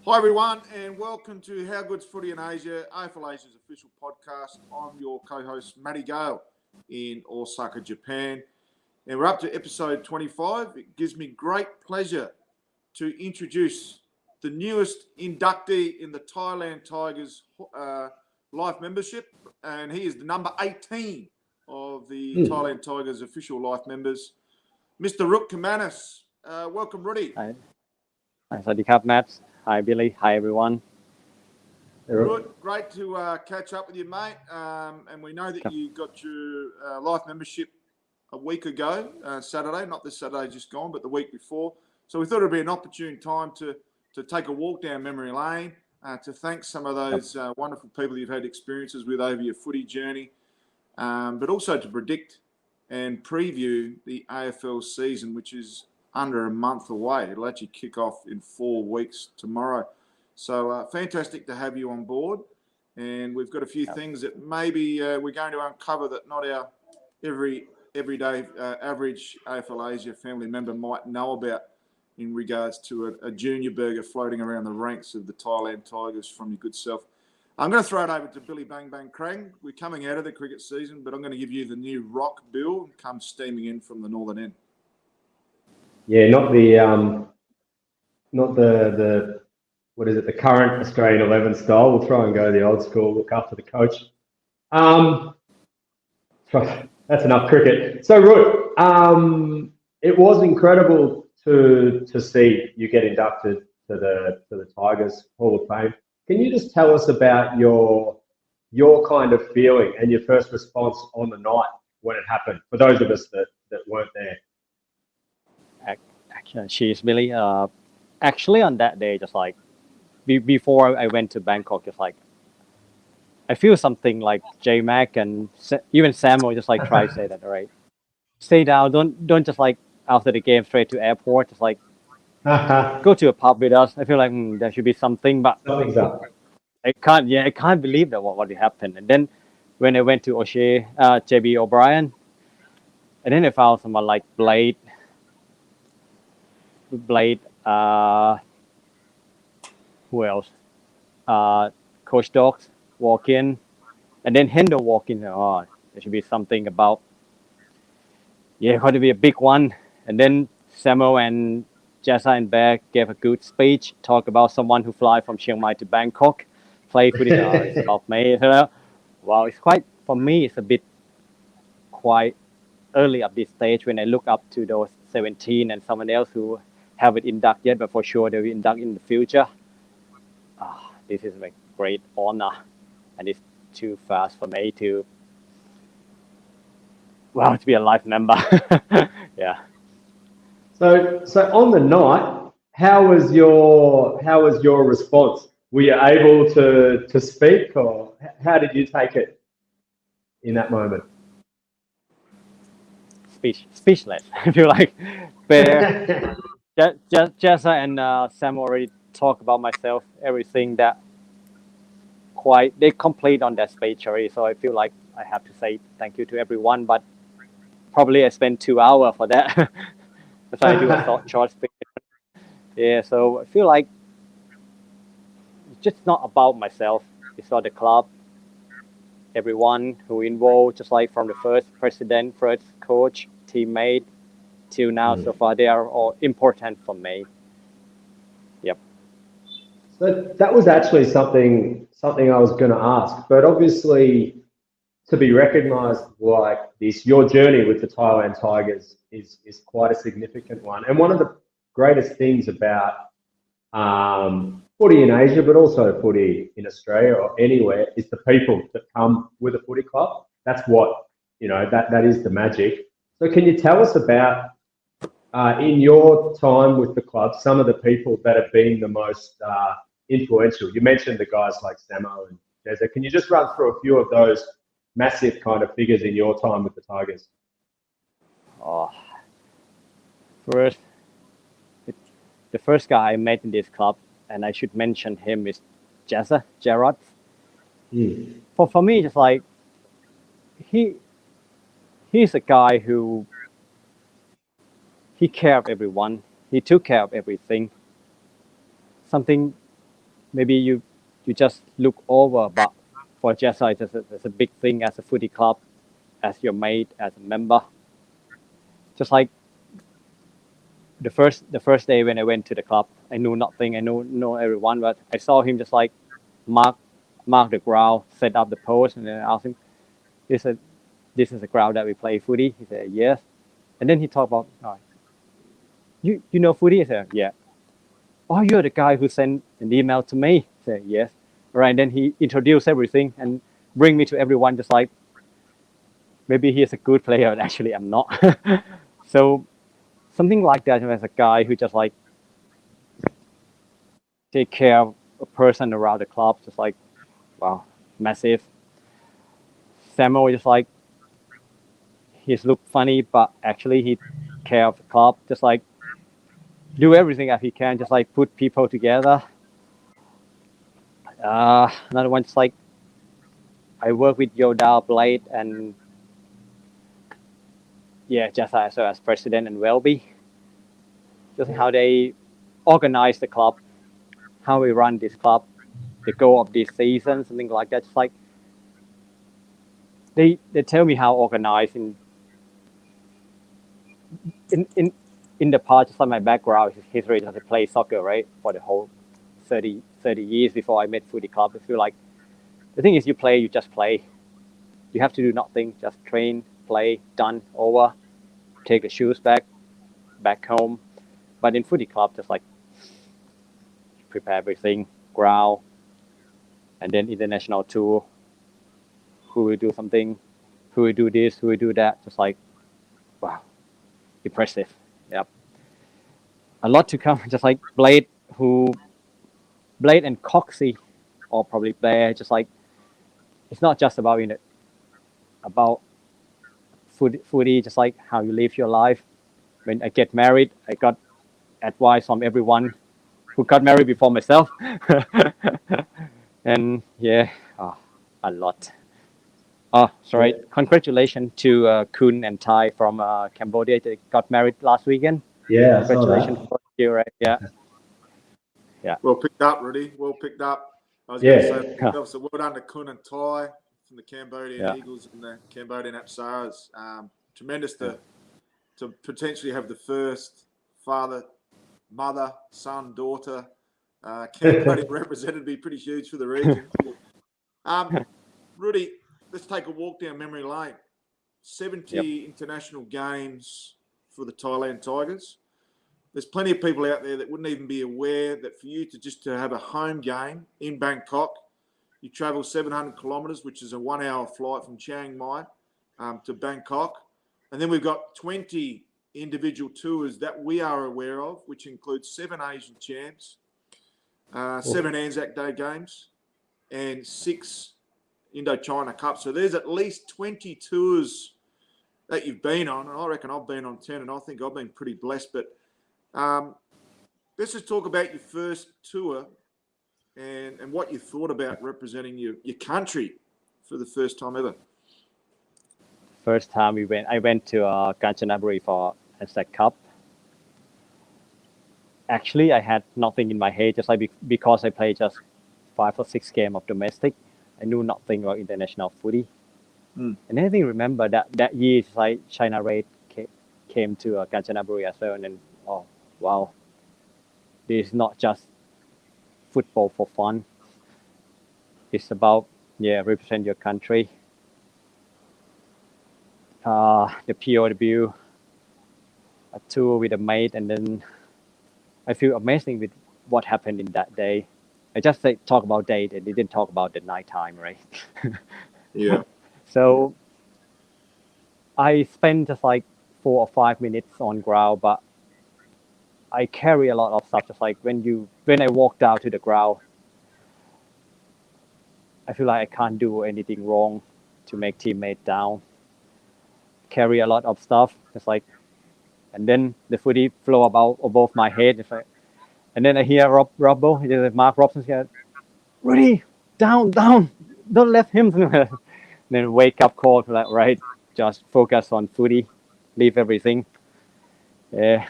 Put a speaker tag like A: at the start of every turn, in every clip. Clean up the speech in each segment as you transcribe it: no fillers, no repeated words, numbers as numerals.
A: Hi everyone, and welcome to How Good's Footy in Asia, AFL Asia's official podcast. I'm your co-host Matty Gale in Osaka, Japan, and we're up to episode 25. It gives me great pleasure to introduce the newest inductee in the Thailand Tigers life membership, and he is the number 18 of the Thailand Tigers official life members, Mr. Rutkermanis. Welcome, Ruddy.
B: Hi. Sawasdee krap, Matt. Hi, Billy. Hi, everyone.
A: Good. Great to catch up with you, mate. And we know that you got your life membership a week ago, Saturday, not this Saturday just gone, but the week before. So we thought it would be an opportune time to take a walk down memory lane, to thank some of those wonderful people you've had experiences with over your footy journey, but also to predict and preview the AFL season, which is under a month away. It'll actually kick off in 4 weeks tomorrow. So fantastic to have you on board. And we've got a few things that maybe we're going to uncover that not our everyday average AFL Asia family member might know about in regards to a junior burger floating around the ranks of the Thailand Tigers from your good self. I'm going to throw it over to Billy Bang Bang Krang. We're coming out of the cricket season, but I'm going to give you the new rock bill and come steaming in from the northern end.
C: Yeah, not the what is it? The current Australian 11 style. We'll try and go the old school. Look after the coach. That's enough cricket. So, Root, it was incredible to see you get inducted to the Tigers Hall of Fame. Can you just tell us about your kind of feeling and your first response on the night when it happened? For those of us that weren't there.
B: Cheers, Billy. Actually, on that day, just like before I went to Bangkok, just like I feel something like J Mac and even Samuel just like try to say that, all right, stay down, don't just like after the game straight to airport, just like go to a pub with us. I feel like there should be something, but
C: Something's up.
B: I can't believe that what happened. And then when I went to O'Shea, JB O'Brien, and then I found someone like Blade, who else? Coach Dogs walk in, and then Hendo walk in. Oh, there should be something about, got to be a big one. And then Samuel and Jessa and Bear gave a good speech, talk about someone who fly from Chiang Mai to Bangkok, play footy. It's about me. Wow, it's quite, for me, it's a bit quite early at this stage when I look up to those 17 and someone else who haven't inducted yet, but for sure they will induct in the future. This is a great honor, and it's too fast for me to be a life member. Yeah.
C: So on the night, how was your response? Were you able to speak, or how did you take it in that moment?
B: Speechless. I feel like Bear, Jessa and Sam already talk about myself, everything that they complete on that speech already. So I feel like I have to say thank you to everyone, but probably I spent 2 hours for that. So I do a short speech. Yeah, so I feel like it's just not about myself. It's about the club, everyone who involved, just like from the first president, first coach, teammate, till now. So far, they are all important for me. Yep.
C: So that was actually something I was going to ask, but obviously to be recognised like this, your journey with the Thailand Tigers is quite a significant one. And one of the greatest things about footy in Asia, but also footy in Australia or anywhere, is the people that come with a footy club. That's what, that is the magic. So can you tell us about, in your time with the club, some of the people that have been the most influential? You mentioned the guys like Samo and Jezza. Can you just run through a few of those massive kind of figures in your time with the Tigers?
B: First, the first guy I met in this club, and I should mention him, is Jezza, Gerard. For me, just like he's a guy who he cared of everyone. He took care of everything. Something maybe you just look over, but for Jessa, it's a big thing as a footy club, as your mate, as a member. Just like the first day when I went to the club, I knew nothing. I know everyone, but I saw him just like mark the ground, set up the post, and then I asked him, "This is the ground that we play footy." He said, "Yes." And then he talked about, "Oh, you know footy?" I said, "Yeah." "Oh, you're the guy who sent an email to me?" I said, "Yes." Right. And then he introduced everything and bring me to everyone, just like maybe he's a good player, and actually I'm not. So something like that, as a guy who just like take care of a person around the club, just like, wow, massive. Samuel just like, he's look funny, but actually he care of the club, just like do everything that he can, just like put people together. Another one, just like I work with Yoda, Blade, and just as president and Welby. Just how they organize the club, how we run this club, the goal of this season, something like that. Just like they tell me how organized in the past. Just like my background history, just I play soccer, right, for the whole 30 years before I met footy club. I feel like the thing is, you just play. You have to do nothing, just train, play, done, over, take the shoes back home. But in footy club, just like prepare everything, ground, and then international tour. Who will do something, who will do this, who will do that. Just like, wow, impressive. Yep. A lot to come. Just like Blade and Coxie, or probably Blair. Just like, it's not just about about footy. Just like how you live your life. When I get married, I got advice from everyone who got married before myself. And a lot. Oh, sorry. Congratulations to Kun and Thai from Cambodia. They got married last weekend.
C: Yeah,
B: Congratulations for you, right? Yeah.
A: Well picked up, Rudy. Well picked up. I was
C: Yeah.
A: going to say, so well done to Kun and Thai from the Cambodian Eagles and the Cambodian Apsaras. Tremendous to potentially have the first father, mother, son, daughter, Cambodian represented, be pretty huge for the region. Rudy, let's take a walk down memory lane. 70 international games for the Thailand Tigers. There's plenty of people out there that wouldn't even be aware that for you to have a home game in Bangkok, you travel 700 kilometres, which is a 1 hour flight from Chiang Mai to Bangkok. And then we've got 20 individual tours that we are aware of, which includes 7 Asian champs, 7 Anzac Day games, and 6 Indochina Cup. So there's at least 20 tours that you've been on, and I reckon I've been on 10, and I think I've been pretty blessed. But let's just talk about your first tour and what you thought about representing your country for the first time ever.
B: First time I went to Kanchanaburi for ANZAC Cup. Actually, I had nothing in my head, just like because I played just 5 or 6 games of domestic. I knew nothing about international footy. And then I think remember that year, like China Red came to Kanchanaburi as well, and then oh wow, this is not just football for fun. It's about represent your country. The POW, a tour with a mate, and then I feel amazing with what happened in that day. I just talk about day, and they didn't talk about the night time, right?
A: Yeah.
B: So I spent just like 4 or 5 minutes on ground, but I carry a lot of stuff. Just like when I walk down to the ground, I feel like I can't do anything wrong to make teammate down. Carry a lot of stuff, just like, and then the footy flow about above my head. And then I hear Mark Robson said, "Rudy, down, don't let him." Then wake up call, like, right, just focus on footy, leave everything. Yeah,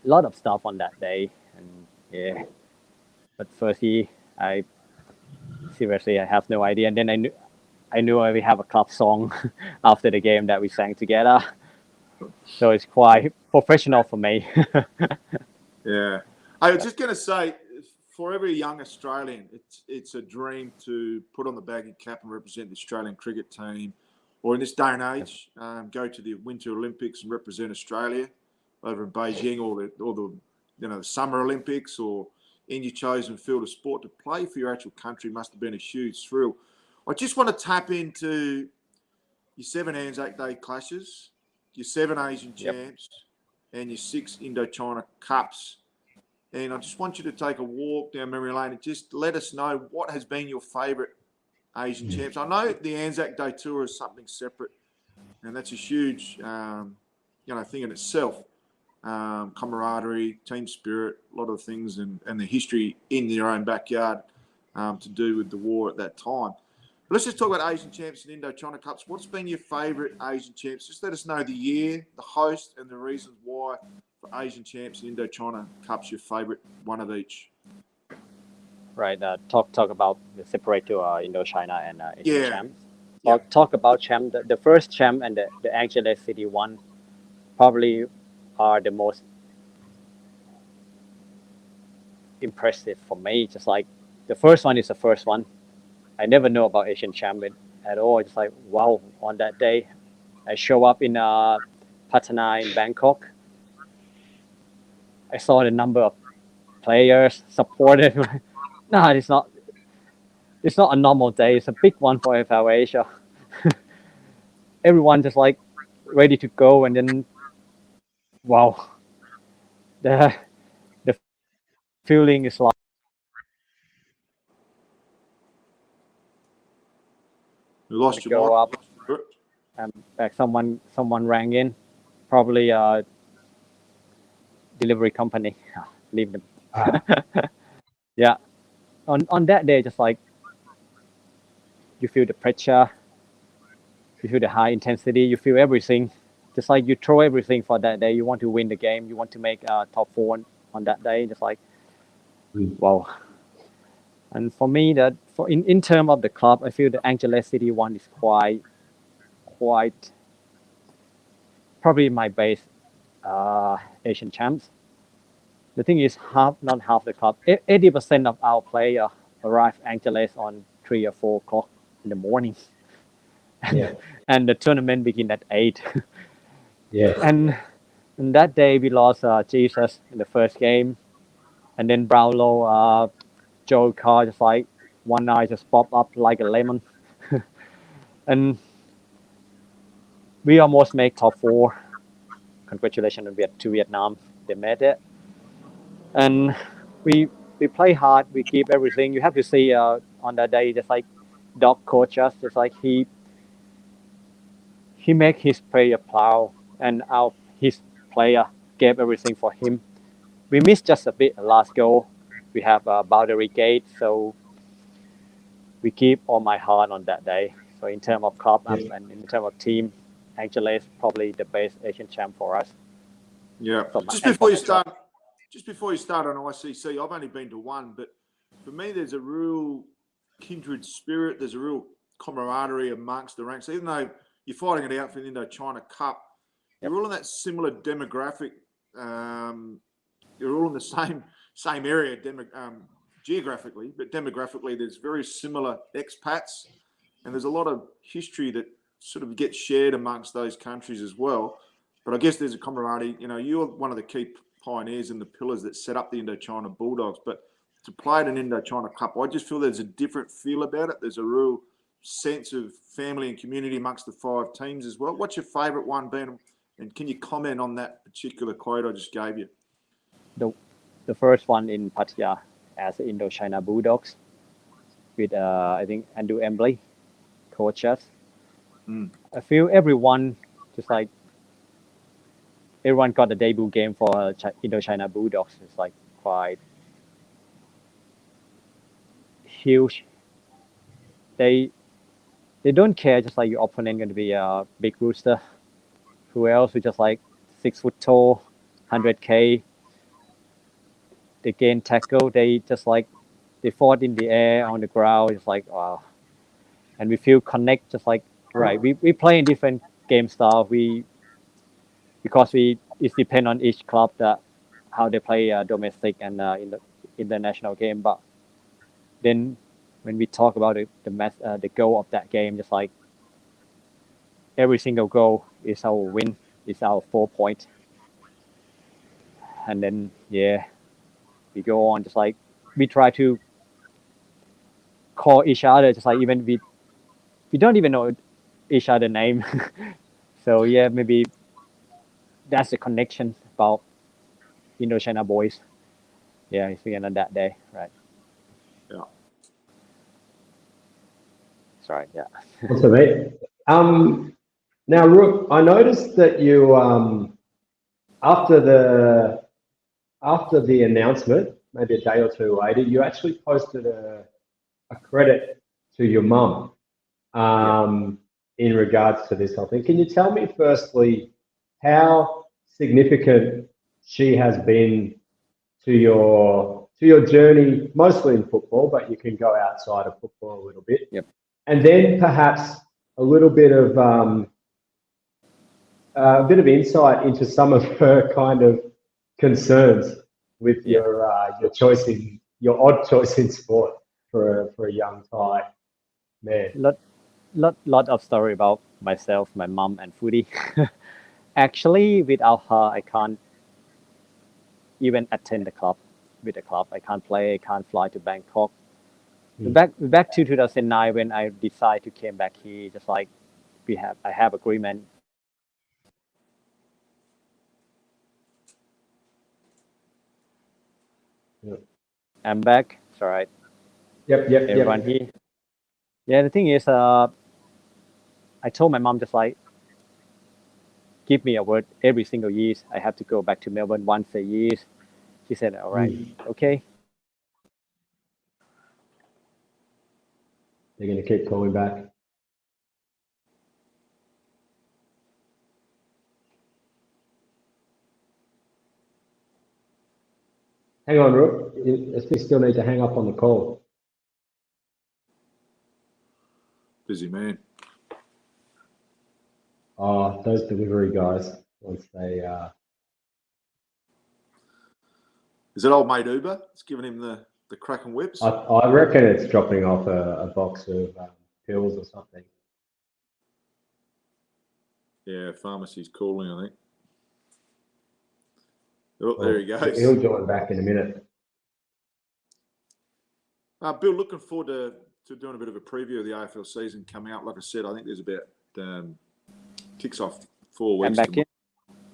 B: a lot of stuff on that day, and but first I seriously I have no idea. And then I knew we have a club song after the game that we sang together. So it's quite professional for me.
A: Yeah. I was just going to say, for every young Australian, it's a dream to put on the baggy cap and represent the Australian cricket team, or in this day and age, go to the Winter Olympics and represent Australia over in Beijing, or the Summer Olympics, or in your chosen field of sport. To play for your actual country must have been a huge thrill. I just want to tap into your 7 Anzac Day clashes, your 7 Asian champs, and your 6 Indochina Cups. And I just want you to take a walk down memory lane and just let us know what has been your favourite Asian champs. I know the Anzac Day tour is something separate, and that's a huge, thing in itself. Camaraderie, team spirit, a lot of things, and the history in your own backyard to do with the war at that time. But let's just talk about Asian champs and Indochina Cups. What's been your favourite Asian champs? Just let us know the year, the host, and the reasons why for Asian champs and Indochina Cups, your favourite one of each.
B: Right. Talk about the separate to Indochina and Asian champs. Talk about champ. The first champ and the Angeles City one probably are the most impressive for me. Just like the first one is the first one. I never know about Asian champ at all. It's like, wow, on that day, I show up in Patna in Bangkok. I saw the number of players supported. No, it's not a normal day. It's a big one for AFL Asia. Everyone just like ready to go, and then wow, the feeling is like
A: You lost your
B: go
A: mic.
B: up. And like someone rang in, probably a delivery company. Leave them. Yeah. On that day, just like you feel the pressure, you feel the high intensity, you feel everything. Just like you throw everything for that day. You want to win the game. You want to make top 4 on that day. Just like, wow. And for me, that in terms of the club, I feel the Angeles City one is quite probably my base Asian champs. The thing is, not half the club. 80% of our players arrive Angeles on 3 or 4 o'clock in the morning. And the tournament begin at 8. And that day we lost Jesus in the first game, and then Brownlow, Joe Carr just like one eye just popped up like a lemon, and we almost make top 4. Congratulations to Vietnam, they made it, and we play hard. We keep everything. You have to see on that day, just like Doc coach us, just like he make his player proud, and his player gave everything for him. We missed just a bit last goal. We have a boundary gate, so we keep all my heart on that day. So in terms of club and in terms of team, Angeles probably the best Asian champ for us.
A: Yeah. Just before you start on ICC, I've only been to one, but for me, there's a real kindred spirit. There's a real camaraderie amongst the ranks. Even though you're fighting it out for the Indochina Cup, you're all in that similar demographic. You're all in the same area geographically, but demographically, there's very similar expats, and there's a lot of history that sort of gets shared amongst those countries as well. But I guess there's a camaraderie. You know, you're one of the key pioneers and the pillars that set up the Indochina Bulldogs. But to play at an Indochina Cup, I just feel there's a different feel about it. There's a real sense of family and community amongst the 5 teams as well. What's your favourite one been? And can you comment on that particular quote I just gave you?
B: The first one in Pattaya as the Indochina Bulldogs with I think Andrew Embley coach us. I feel everyone got the debut game for Indochina Bulldogs. It's like quite huge. They don't care, just like your opponent going to be a big rooster. Who else? Who just like 6 foot tall, 100K. They gain tackle. They just like they fought in the air, on the ground. It's like, wow. And we feel connect, just like, right. We play in different game style. Because it depend on each club that how they play domestic and in the international game. But then when we talk about the goal of that game, just like every single goal is our win, is our 4 point. And then we go on, just like we try to call each other, just like even we don't even know each other name. So maybe that's the connection about Indochina boys. It's again on that day, right?
A: Yeah.
B: Sorry,
C: What's it, mate? Now, Rook, I noticed that you after the announcement, maybe a day or two later, you actually posted a credit to your mum in regards to this whole thing. Can you tell me firstly how significant she has been to your journey, mostly in football, but you can go outside of football a little bit.
B: Yep.
C: And then perhaps a little bit of insight into some of her kind of concerns with your odd choice in sport for a young Thai man.
B: Lot of story about myself, my mom, and footy. Actually, without her, I can't even attend the club. With the club, I can't play. I can't fly to Bangkok. Back to 2009 when I decided to came back here. Just like I have agreement.
C: Yep.
B: I'm back. It's all right.
C: Yep.
B: Everyone here. The thing is, I told my mom just like, give me a word every single year. I have to go back to Melbourne once a year. She said, all right, okay.
C: They're going to keep calling back. Hang on, Rook. You still need to hang up on the call.
A: Busy man.
C: Oh, those delivery guys, once they...
A: Is it old mate Uber? It's giving him the crack and whips.
C: I reckon it's dropping off a box of pills or something.
A: Yeah, pharmacy's calling, I think. Oh, there he goes.
C: He'll join back in a minute.
A: Bill, looking forward to doing a bit of a preview of the AFL season coming up. Like I said, I think there's about kicks off 4 weeks.
B: I'm back in.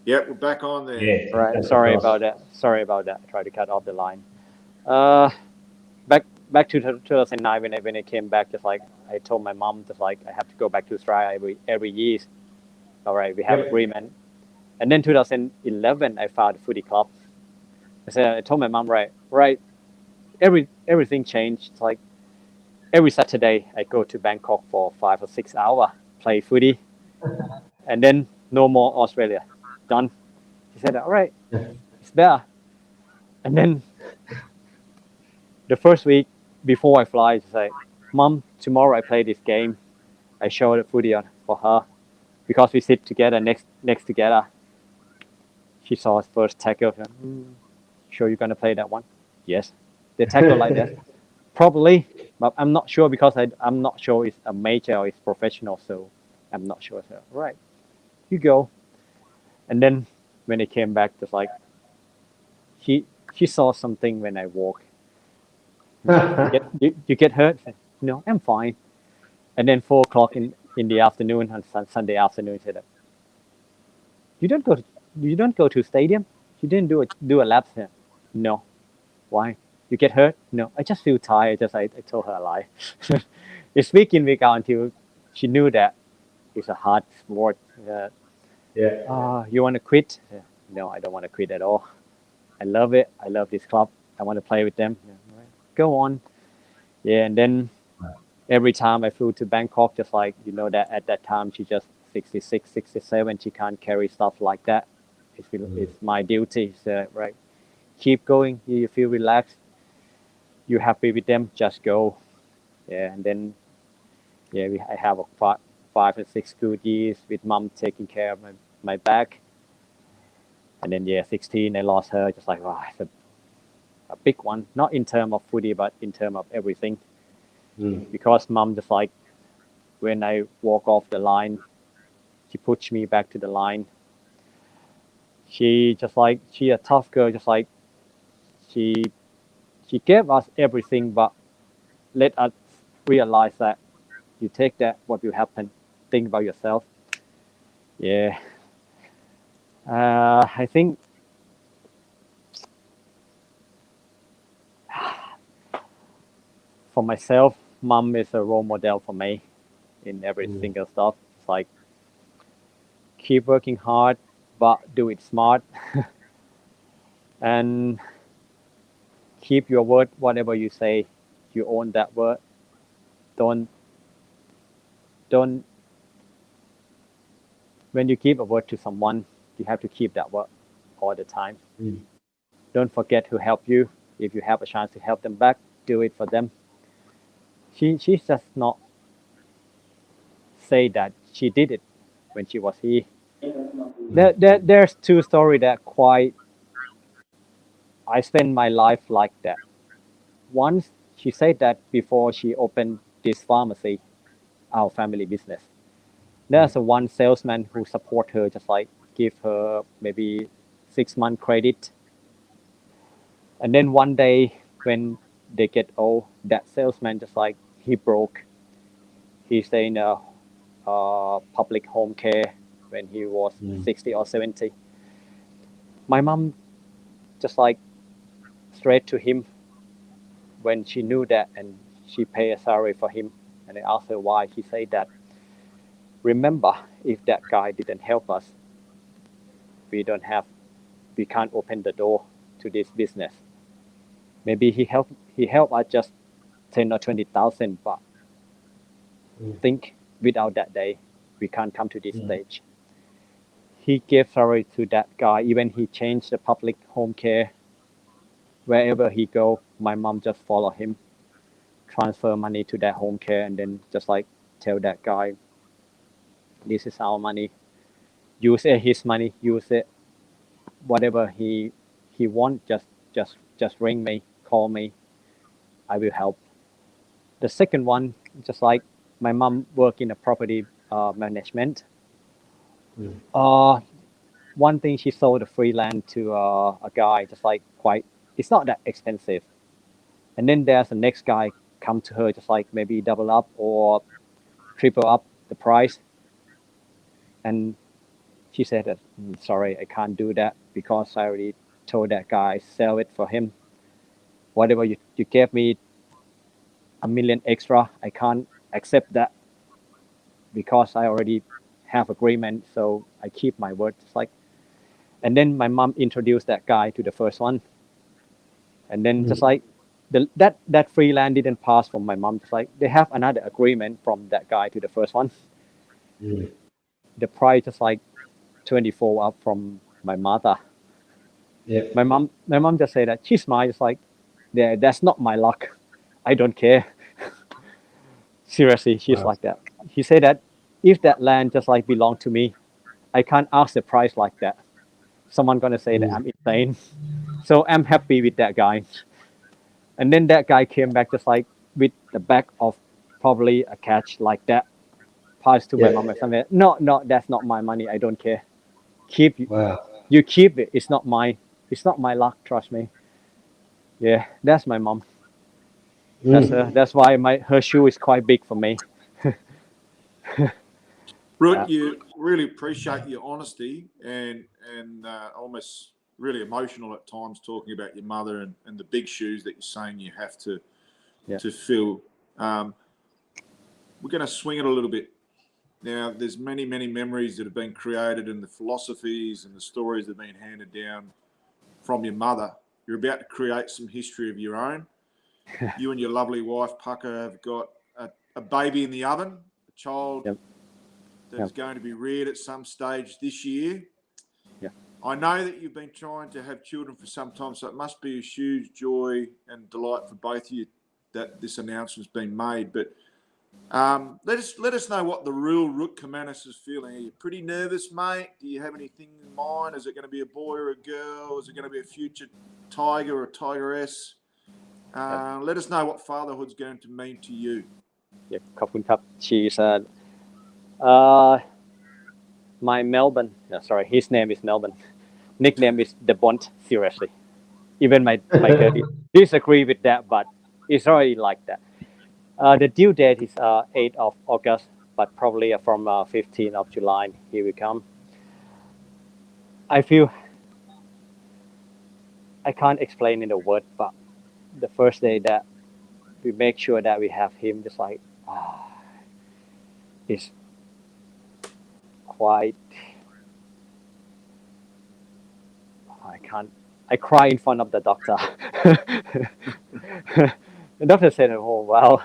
A: Yep, we're back on there.
C: Yeah.
B: Right. Sorry about that. I tried to cut off the line. Back to 2009 when I came back, just like I told my mom, just like I have to go back to Australia every year. All right, we have agreement. And then 2011, I found a footy club. I told my mom, right. Everything changed. It's like every Saturday I go to Bangkok for 5 or 6 hours, play footy, and then no more Australia. Done. She said, all right, it's better. And then the first week before I fly, she's like, Mom, tomorrow I play this game. I show the footy for her because we sit together next together. She saw his first tackle. Sure you're going to play that one? Yes. They tackle like that. Probably, but I'm not sure because I'm not sure it's a major or it's professional, so I'm not sure. So, right, you go. And then when I came back, just like she saw something when I walk. You get hurt? No, I'm fine. And then 4 o'clock in the afternoon on Sunday afternoon, said, you don't go to stadium? You didn't do a lap here? No. Why? You get hurt? No. I just feel tired. I told her a lie. It's week in, week out until she knew that it's a hard sport. You want to quit? No, I don't want to quit at all. I love it. I love this club. I want to play with them. Go on. And then every time I flew to Bangkok, just like, that at that time, she just 66, 67. She can't carry stuff like that. It's my duty. So, right. Keep going. You feel relaxed. you happy with them, just go. Yeah, and then I have a 5 and 6 good years with mom taking care of my back. And then 16, I lost her. Just like, wow, it's a big one, not in terms of footy, but in terms of everything. Because mom just like, when I walk off the line, she pushed me back to the line. She a tough girl, just like she gave us everything, but let us realize that you take that, what will happen. Think about yourself. Yeah. I think for myself, mom is a role model for me in every single stuff. It's like, keep working hard, but do it smart. And keep your word, whatever you say, you own that word. Don't, when you give a word to someone, you have to keep that word all the time. Don't forget who helped you. If you have a chance to help them back, do it for them. She's just not say that she did it when she was here. There's two stories that quite, I spend my life like that. Once she said that before she opened this pharmacy, our family business. There's a one salesman who support her, just like give her maybe 6 month credit. And then one day when they get old, that salesman just like, he broke. He stayed in a public home care when he was 60 or 70. My mom just like straight to him when she knew that, and she paid a salary for him. And I asked her why. He said that, remember, if that guy didn't help us, we can't open the door to this business. Maybe he helped us just 10 or 20,000, but think without that day, we can't come to this stage. He gave salary to that guy. Even he changed the public home care. Wherever he go, my mom just follow him, transfer money to that home care, and then just like tell that guy, this is our money. Use his money. Use it. Whatever he want, just ring me, call me. I will help. The second one, just like my mom work in a property management. One thing, she sold a free land to a guy, just like quite, it's not that expensive. And then there's the next guy come to her, just like maybe double up or triple up the price. And she said that, sorry, I can't do that because I already told that guy, sell it for him. Whatever you gave me $1 million extra, I can't accept that because I already have agreement. So I keep my word. Just like, and then my mom introduced that guy to the first one. And then just like that free land didn't pass from my mom. Just like they have another agreement from that guy to the first one. The price just like 24 up from my mother. My mom just said that she smiled, just like, yeah, that's not my luck. I don't care. Seriously, she's like that. He said that if that land just like belonged to me, I can't ask the price like that. Someone gonna say that I'm insane. So I'm happy with that guy. And then that guy came back just like with the bag of probably a cash like that. Passed to my mom or something. No, that's not my money. I don't care. You keep it. It's not my luck. Trust me. Yeah, that's my mom. That's why her shoe is quite big for me.
A: Rut, you really appreciate your honesty and almost really emotional at times talking about your mother and the big shoes that you're saying you have to fill. We're going to swing it a little bit. Now, there's many, many memories that have been created and the philosophies and the stories that have been handed down from your mother. You're about to create some history of your own. You and your lovely wife, Pucker, have got a baby in the oven, a child that's going to be reared at some stage this year. I know that you've been trying to have children for some time, so it must be a huge joy and delight for both of you that this announcement's been made. But let us know what the real Rutkermanis is feeling. Are you pretty nervous, mate? Do you have anything in mind? Is it going to be a boy or a girl? Is it going to be a future tiger or a tigress? Let us know what fatherhood's going to mean to you.
B: ขอบคุณครับ She's my Melbourne. No, sorry, his name is Melbourne. Nickname is the Bond. Seriously, even my girl disagree with that, but it's already like that. The due date is 8th of August, but probably from 15th of July he will come. I feel I can't explain in a word, but the first day that we make sure that we have him, just like it's quite. I cry in front of the doctor. The doctor said, "Oh well,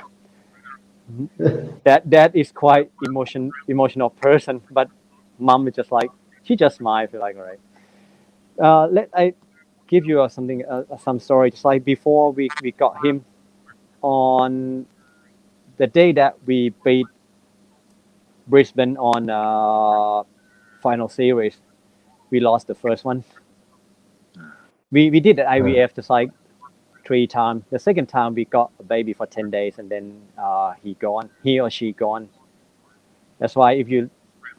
B: that is quite emotional person." But mom is just like she just smiled, like all right. Let I give you something, some story. Just like before we got him on the day that we beat Brisbane on final series, we lost the first one. We did the IVF just like 3 times. The second time we got a baby for 10 days and then he or she gone. That's why if you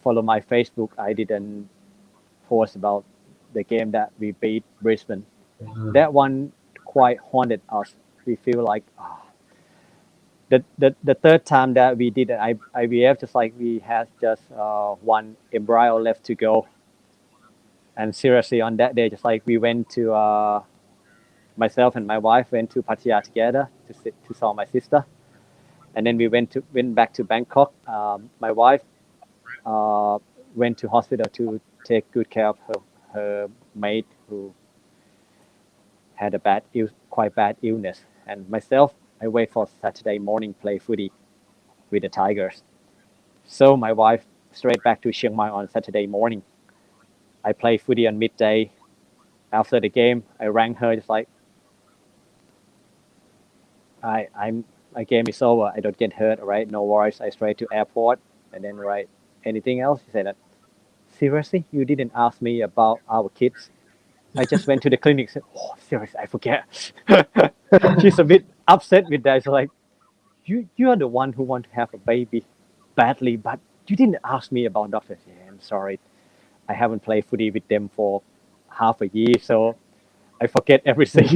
B: follow my Facebook, I didn't post about the game that we beat Brisbane. That one quite haunted us. We feel like the third time that we did an IVF, just like we had just one embryo left to go. And seriously, on that day, just like we went to myself and my wife went to Pattaya together to saw my sister, and then we went back to Bangkok. My wife went to hospital to take good care of her mate who had a quite bad illness, and myself, I wait for Saturday morning play footy with the Tigers. So my wife straight back to Chiang Mai on Saturday morning. I play footy on midday. After the game, I rang her just like, my game is over. I don't get hurt, all right? No worries. I straight to airport and then right. Anything else? She said that. Seriously, you didn't ask me about our kids. I just went to the clinic. Said, oh, seriously, I forget. She's a bit upset with that. She's like, you are the one who want to have a baby badly, but you didn't ask me about doctors. Yeah, I'm sorry. I haven't played footy with them for half a year, so I forget everything.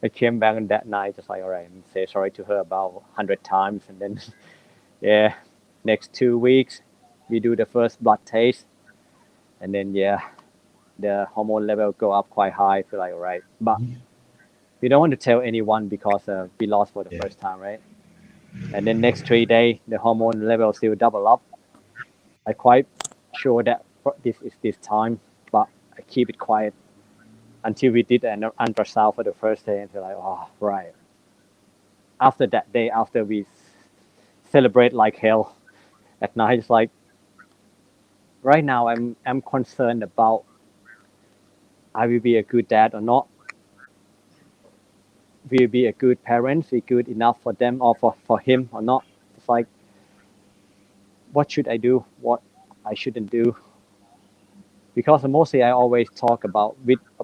B: I came back on that night, just like, all right, and say sorry to her about 100 times. And then, yeah, next 2 weeks, we do the first blood taste. And then, yeah, the hormone level go up quite high. I feel like, all right. But we don't want to tell anyone because we lost for the first time, right? And then next 3 days, the hormone level still double up. I quite sure that this is this time, but I keep it quiet until we did an ultrasound for the first day and feel like, oh, right. After that day, after we celebrate like hell at night, it's like, right now I'm concerned about I will be a good dad or not. Will be a good parent, be good enough for them or for him or not. It's like, what should I do? What I shouldn't do? Because mostly I always talk about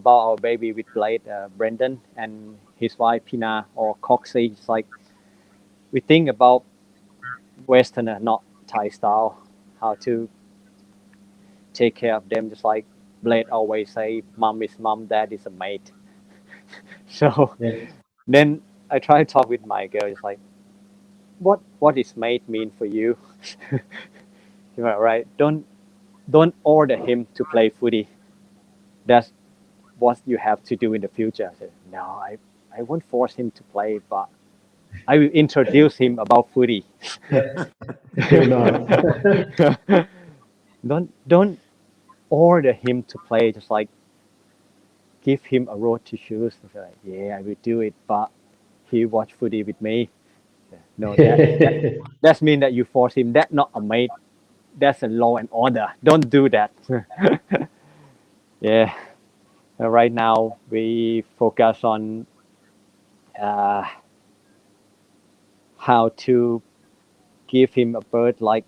B: our baby with Blade, Brendan, and his wife Pina or Coxie. It's like we think about Westerner, not Thai style, how to take care of them. Just like Blade always say, mom is mom, dad is a mate. So then I try to talk with my girl. It's like, what is mate mean for you? Right? Don't order him to play footy. That's what you have to do in the future. I said, no, I won't force him to play, but I will introduce him about footy. Don't order him to play. Just like give him a road to choose. Like, yeah, I will do it, but he watch footy with me. No, that mean that you force him. That's not a mate. That's a law and order. Don't do that. Yeah. Right now we focus on uh, how to give him a bird like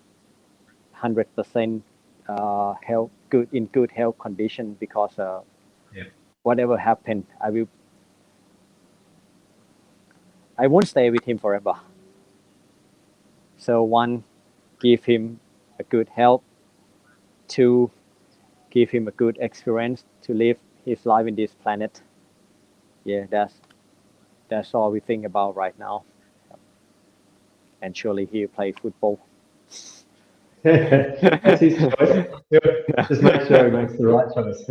B: 100% health, good health condition, because
C: Yeah.
B: whatever happened, I won't stay with him forever. So one, give him a good health. Two, give him a good experience to live his life in this planet. Yeah, that's all we think about right now. And surely he'll play football.
C: That's his choice. Just make sure he makes the right choice.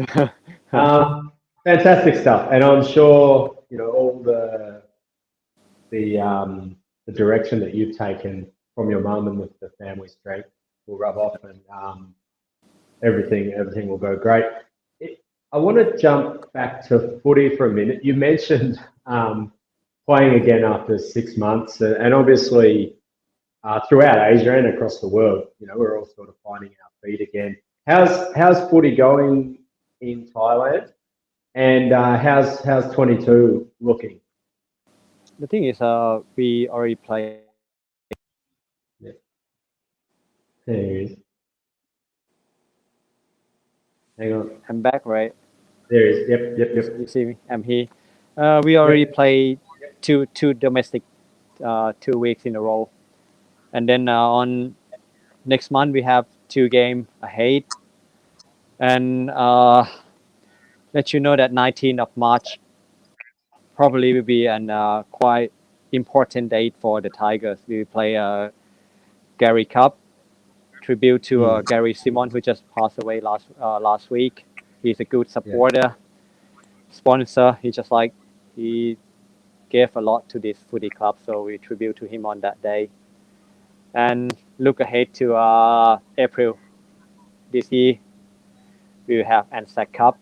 C: Fantastic stuff, and I'm sure all the direction that you've taken from your mum and with the family strength will rub off, and everything will go great. I want to jump back to footy for a minute. You mentioned playing again after 6 months, and obviously throughout Asia and across the world, we're all sort of finding our feet again. How's footy going in Thailand, and how's 22 looking?
B: The thing is, we already played.
C: Yeah. There he is. Hang on.
B: I'm back, right?
C: There he is. Yep.
B: You see me? I'm here. We already played two domestic 2 weeks in a row, and then on next month we have 2 games ahead, and let you know that 19th of March probably will be an quite important date for the Tigers. We will play Gary Cup, tribute to Gary Simon, who just passed away last week. He's a good supporter, sponsor. He gave a lot to this footy club, so we tribute to him on that day. And look ahead to April this year. We will have ANZAC Cup.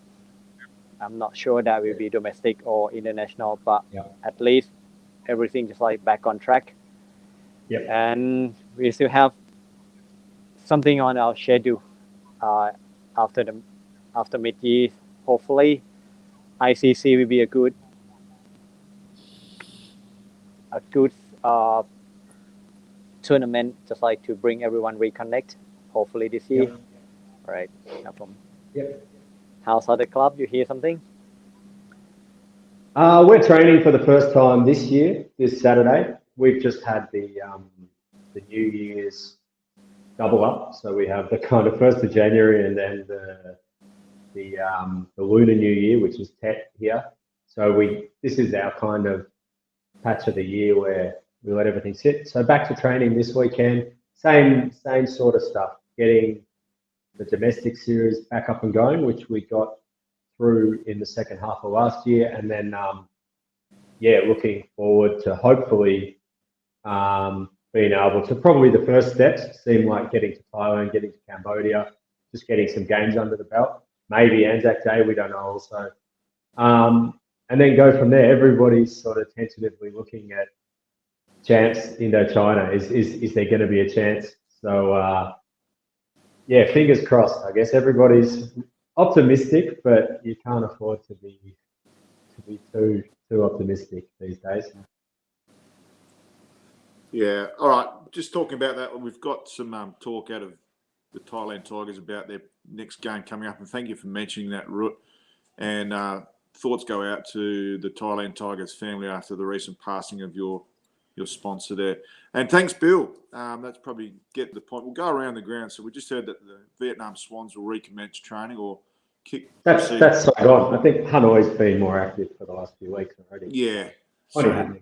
B: I'm not sure that will be domestic or international, but at least everything is back on track.
C: Yep.
B: And we still have something on our schedule after mid-year. Hopefully, ICC will be a good tournament, just to bring everyone reconnect. Hopefully this year. All right, no problem.
C: Yep.
B: How's other club? You hear something?
C: We're training for the first time this year, this Saturday. We've just had the New Year's double up, so we have the kind of 1st of January and then the Lunar New Year, which is Tet here. So this is our kind of patch of the year where we let everything sit. So back to training this weekend. Same sort of stuff. Getting the domestic series back up and going, which we got through in the second half of last year, and then looking forward to hopefully being able to, probably the first steps seem like getting to Thailand, getting to Cambodia, just getting some games under the belt. Maybe Anzac Day, we don't know also. And then go from there. Everybody's sort of tentatively looking at chance Indochina. Is there going to be a chance? So fingers crossed. I guess everybody's optimistic, but you can't afford to be too optimistic these days.
A: Yeah. All right. Just talking about that, we've got some talk out of the Thailand Tigers about their next game coming up, and thank you for mentioning that, Rut. And thoughts go out to the Thailand Tigers family after the recent passing of your sponsor there. And thanks, Bill. That's probably get the point. We'll go around the ground. So we just heard that the Vietnam Swans will recommence training or kick.
C: That's Saigon. I think Hanoi's been more active for the last few weeks already.
A: Yeah.
C: So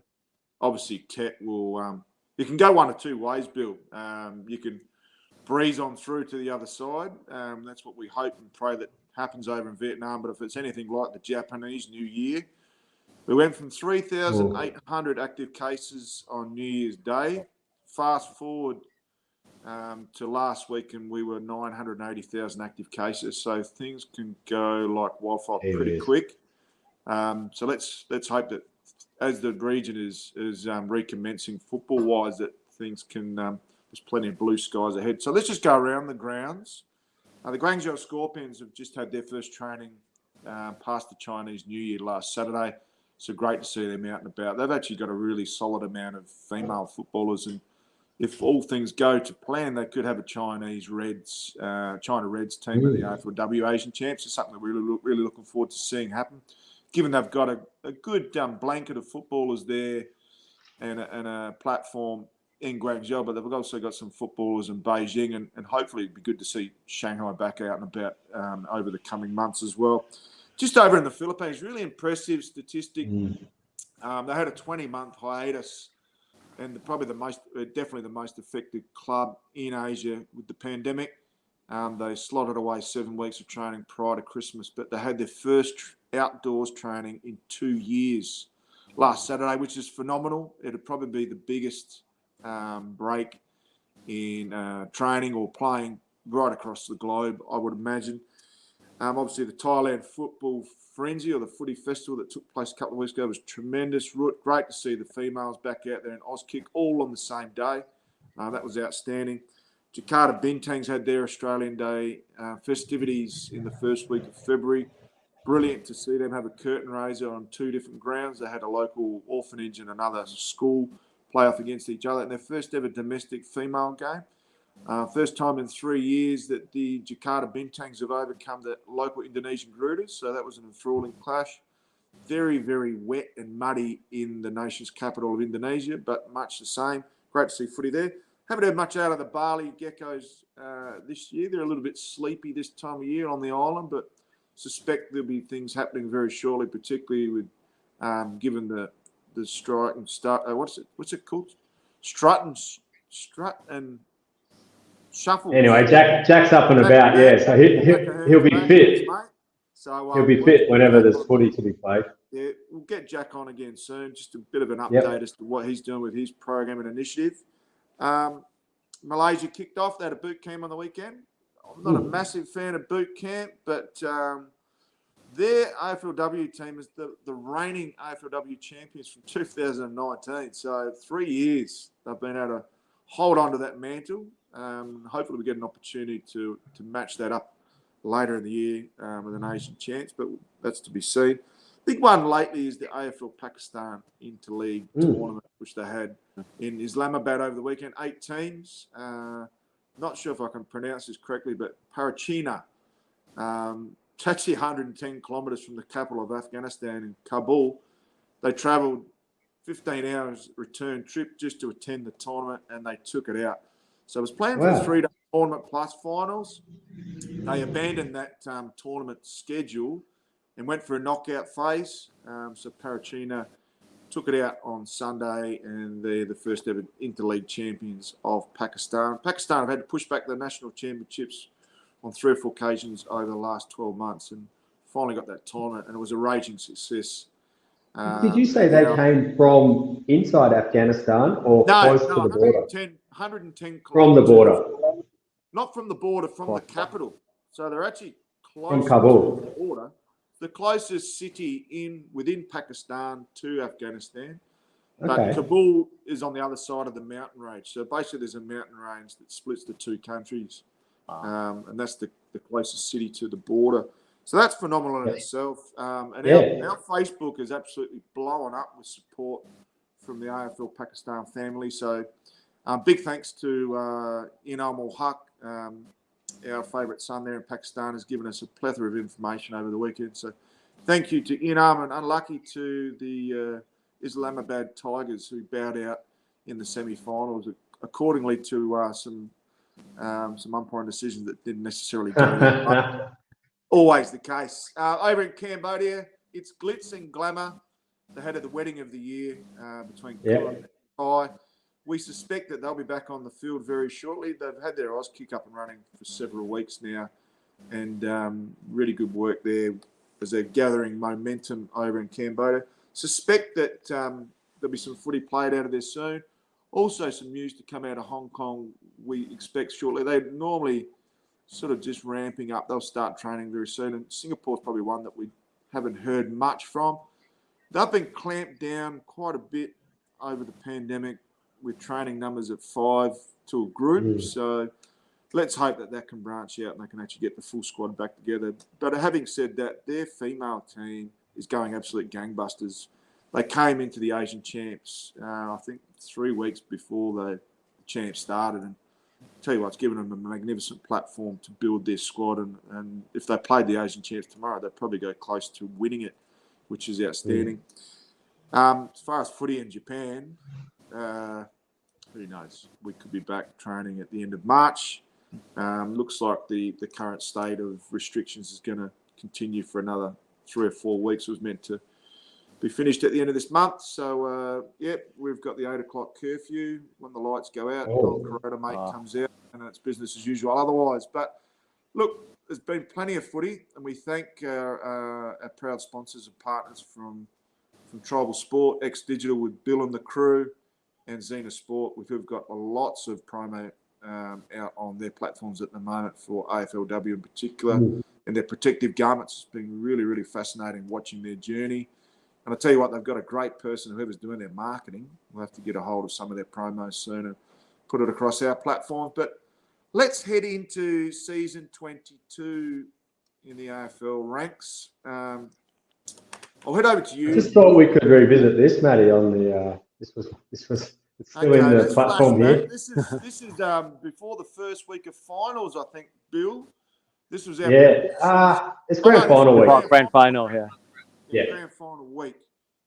A: obviously, Tet will. You can go one of two ways, Bill. You can breeze on through to the other side. That's what we hope and pray that happens over in Vietnam. But if it's anything like the Japanese New Year, we went from 3,800 active cases on New Year's Day. Fast forward to last week, and we were 980,000 active cases. So things can go like wildfire pretty quick. So let's hope that as the region is recommencing football-wise, that things can. There's plenty of blue skies ahead. So let's just go around the grounds. The Guangzhou Scorpions have just had their first training past the Chinese New Year last Saturday. So great to see them out and about. They've actually got a really solid amount of female footballers, and if all things go to plan, they could have a China Reds team at the AFL Asian Champs. It's something that we're really looking forward to seeing happen, given they've got a good blanket of footballers there and a platform in Guangzhou, but they've also got some footballers in Beijing, and hopefully it'd be good to see Shanghai back out and about over the coming months as well. Just over in the Philippines, really impressive statistic. They had a 20-month hiatus, and definitely the most affected club in Asia with the pandemic. They slotted away 7 weeks of training prior to Christmas, but they had their first outdoors training in 2 years last Saturday, which is phenomenal. It'd probably be the biggest break in training or playing right across the globe, I would imagine. Obviously, the Thailand Football Frenzy, or the Footy Festival that took place a couple of weeks ago, was tremendous. Great to see the females back out there in Auskick all on the same day. That was outstanding. Jakarta Bintangs had their Australian Day festivities in the first week of February. Brilliant to see them have a curtain raiser on 2 different grounds. They had a local orphanage and another school play off against each other in their first ever domestic female game. First time in 3 years that the Jakarta Bintangs have overcome the local Indonesian Garudas, so that was an enthralling clash. Very, very wet and muddy in the nation's capital of Indonesia, but much the same. Great to see footy there. Haven't heard much out of the Bali Geckos this year. They're a little bit sleepy this time of year on the island, but suspect there'll be things happening very shortly, particularly with given the strike and start. What's it called? Strut and shuffle.
C: Anyway, Jack's up and about, so he'll be fit. So he'll be fit whenever there's footy to be played.
A: Yeah, we'll get Jack on again soon. Just a bit of an update as to what he's doing with his program and initiative. Malaysia kicked off. They had a boot camp on the weekend. I'm not a massive fan of boot camp, but their AFLW team is the reigning AFLW champions from 2019. So 3 years they've been able to hold on to that mantle. Hopefully we get an opportunity to match that up later in the year with an Asian chance, but that's to be seen. Big one lately is the AFL Pakistan Interleague tournament, which they had in Islamabad over the weekend. 8 teams. Not sure if I can pronounce this correctly, but Parachina. It's actually 110 kilometres from the capital of Afghanistan in Kabul. They travelled 15 hours return trip just to attend the tournament, and they took it out. So it was planned for a 3-day tournament plus finals. They abandoned that tournament schedule and went for a knockout phase. So Parachina took it out on Sunday, and they're the first ever interleague champions of Pakistan. Pakistan have had to push back the national championships on 3 or 4 occasions over the last 12 months, and finally got that tournament, and it was a raging success.
C: Did you say they came from inside Afghanistan or close to the border?
A: 110
C: from the border.
A: Not from the border, from the capital. So they're actually close
C: from Kabul.
A: to the border. The closest city within Pakistan to Afghanistan. But Kabul is on the other side of the mountain range. So basically there's a mountain range that splits the 2 countries. And that's the closest city to the border. So that's phenomenal in itself. And our Facebook is absolutely blowing up with support from the AFL Pakistan family. So big thanks to Inam ul-Haq, our favourite son there in Pakistan, has given us a plethora of information over the weekend. So thank you to Inam, and unlucky to the Islamabad Tigers, who bowed out in the semi-finals, accordingly to some umpiring decisions that didn't necessarily go. Always the case. Over in Cambodia, it's glitz and glamour. They had the wedding of the year between Kulin and Thai. We suspect that they'll be back on the field very shortly. They've had their Oz kick up and running for several weeks now, and really good work there as they're gathering momentum over in Cambodia. Suspect that there'll be some footy played out of there soon. Also, some news to come out of Hong Kong we expect shortly. They're normally sort of just ramping up. They'll start training very soon, and Singapore's probably one that we haven't heard much from. They've been clamped down quite a bit over the pandemic, with training numbers at 5 to a group. So let's hope that can branch out and they can actually get the full squad back together. But having said that, their female team is going absolute gangbusters. They came into the Asian Champs, I think, 3 weeks before the Champs started. And I'll tell you what, it's given them a magnificent platform to build their squad. And if they played the Asian Champs tomorrow, they'd probably go close to winning it, which is outstanding. As far as footy in Japan, who knows? We could be back training at the end of March. Looks like the current state of restrictions is going to continue for another 3 or 4 weeks. It was meant to be finished at the end of this month. So, we've got the 8 o'clock curfew. When the lights go out, old Corona mate comes out, and it's business as usual otherwise. But look, there's been plenty of footy, and we thank our proud sponsors and partners from Tribal Sport, X-Digital with Bill and the crew, and Xena Sport. We've got lots of promo out on their platforms at the moment for AFLW in particular, and their protective garments. It's been really, really fascinating watching their journey. And I tell you what, they've got a great person, whoever's doing their marketing. We'll have to get a hold of some of their promos soon and put it across our platforms. But let's head into season 22 in the AFL ranks. I'll head over to you.
C: I just thought we could revisit this, Matty, on the this was it's still in the platform here.
A: This is before the first week of finals, I think, Bill. This was our
C: it's grand final week.
B: Grand final, yeah.
A: Grand final week.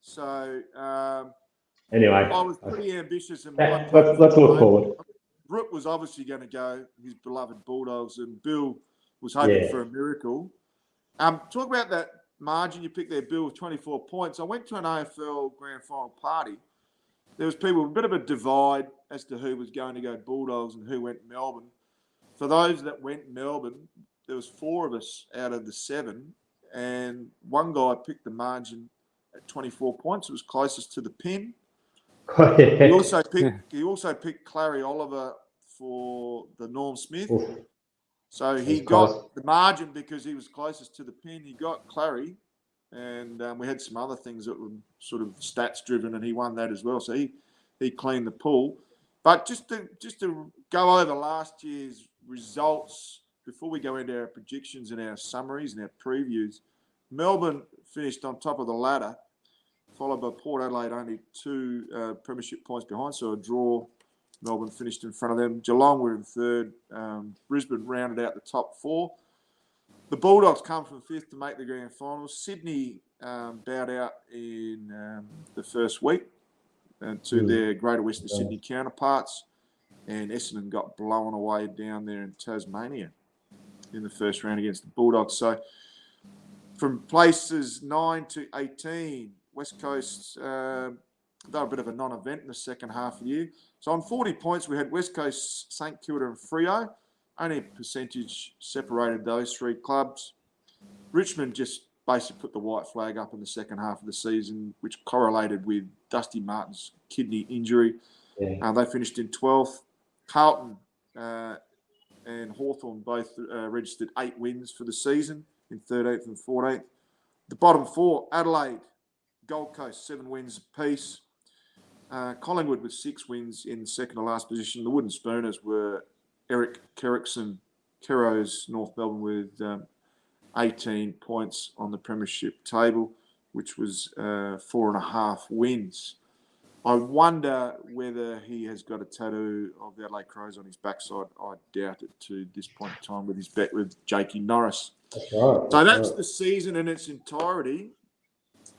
A: So
C: anyway,
A: I was pretty ambitious in
C: let's look forward.
A: Root was obviously going to go, his beloved Bulldogs, and Bill was hoping for a miracle. Talk about that margin you picked there, Bill, with 24 points. I went to an AFL grand final party. There was a bit of a divide as to who was going to go Bulldogs and who went Melbourne. For those that went Melbourne, there was 4 of us out of the 7, and one guy picked the margin at 24 points. It was closest to the pin. He also picked Clary Oliver for the Norm Smith. So he got the margin because he was closest to the pin. He got Clary, and we had some other things that were sort of stats driven, and he won that as well. So he cleaned the pool. But just to go over last year's results before we go into our predictions and our summaries and our previews, Melbourne finished on top of the ladder, followed by Port Adelaide, only 2 premiership points behind, so a draw. Melbourne finished in front of them. Geelong were in 3rd. Brisbane rounded out the top 4. The Bulldogs come from 5th to make the grand final. Sydney bowed out in the first week to their Greater Western Sydney counterparts, and Essendon got blown away down there in Tasmania in the first round against the Bulldogs. So from places 9 to 18, West Coast, they were a bit of a non-event in the second half of the year. So on 40 points, we had West Coast, St Kilda and Freo. Only a percentage separated those 3 clubs. Richmond just basically put the white flag up in the second half of the season, which correlated with Dusty Martin's kidney injury. They finished in 12th. Carlton and Hawthorn both registered 8 wins for the season in 13th and 14th. The bottom 4, Adelaide, Gold Coast, 7 wins apiece. Collingwood with 6 wins in second to last position. The Wooden Spooners were Eric Kerrickson, Kero's North Melbourne with 18 points on the premiership table, which was 4.5 wins. I wonder whether he has got a tattoo of the Adelaide Crows on his backside. I doubt it to this point in time with his bet with Jakey Norris.
C: That's right.
A: So that's the season in its entirety.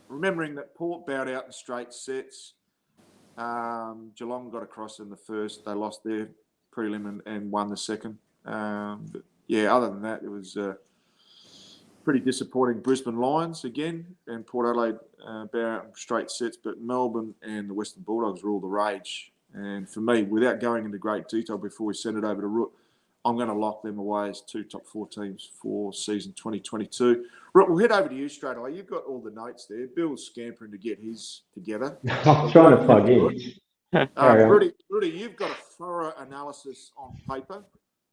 A: Remembering that Port bowed out in straight sets. Geelong got across in the first. They lost their prelim and won the second. But yeah, other than that, it was pretty disappointing. Brisbane Lions again, and Port Adelaide bow out in straight sets. But Melbourne and the Western Bulldogs were all the rage. And for me, without going into great detail before we send it over to Root, I'm going to lock them away as 2 top 4 teams for season 2022. Root, we'll head over to you straight away. You've got all the notes there. Bill's scampering to get his together.
C: I'm trying to plug in.
A: Rudy, you've got a thorough analysis on paper.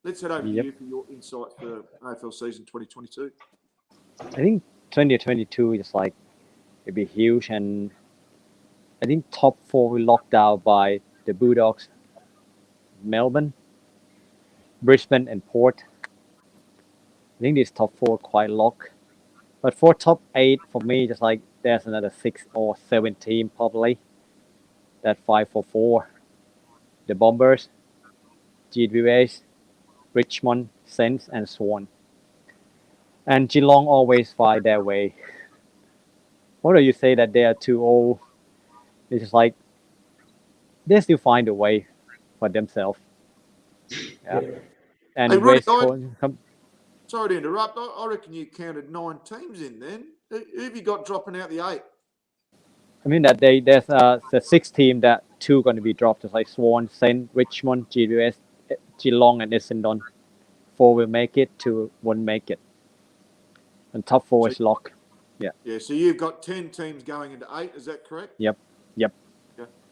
A: Let's head over to you for your insights for AFL season 2022.
B: I think 2022 is like, it'd be huge, and I think top 4 will locked out by the Bulldogs, Melbourne, Brisbane and Port. I think these top 4 quite locked. But for top 8, for me, just like there's another 6 or 7 team probably. That 5 for 4. The Bombers, GWS, Richmond, Saints, and Swan. And Geelong always find their way. What do you say that they are too old? It's just like they still find a way for themselves. Yeah. And
A: Hey, Rudy,
B: West Coast.
A: sorry to interrupt. I reckon you counted 9 teams in then. Who have you got dropping out the 8?
B: I mean that there's the 6 team that 2 going to be dropped. It's like Swan, Saint, Richmond, GWS, Geelong, and Essendon. 4 will make it, 2 won't make it. And top 4 is locked. Yeah.
A: Yeah, so you've got 10 teams going into 8, is that correct?
B: Yep.
A: Yeah.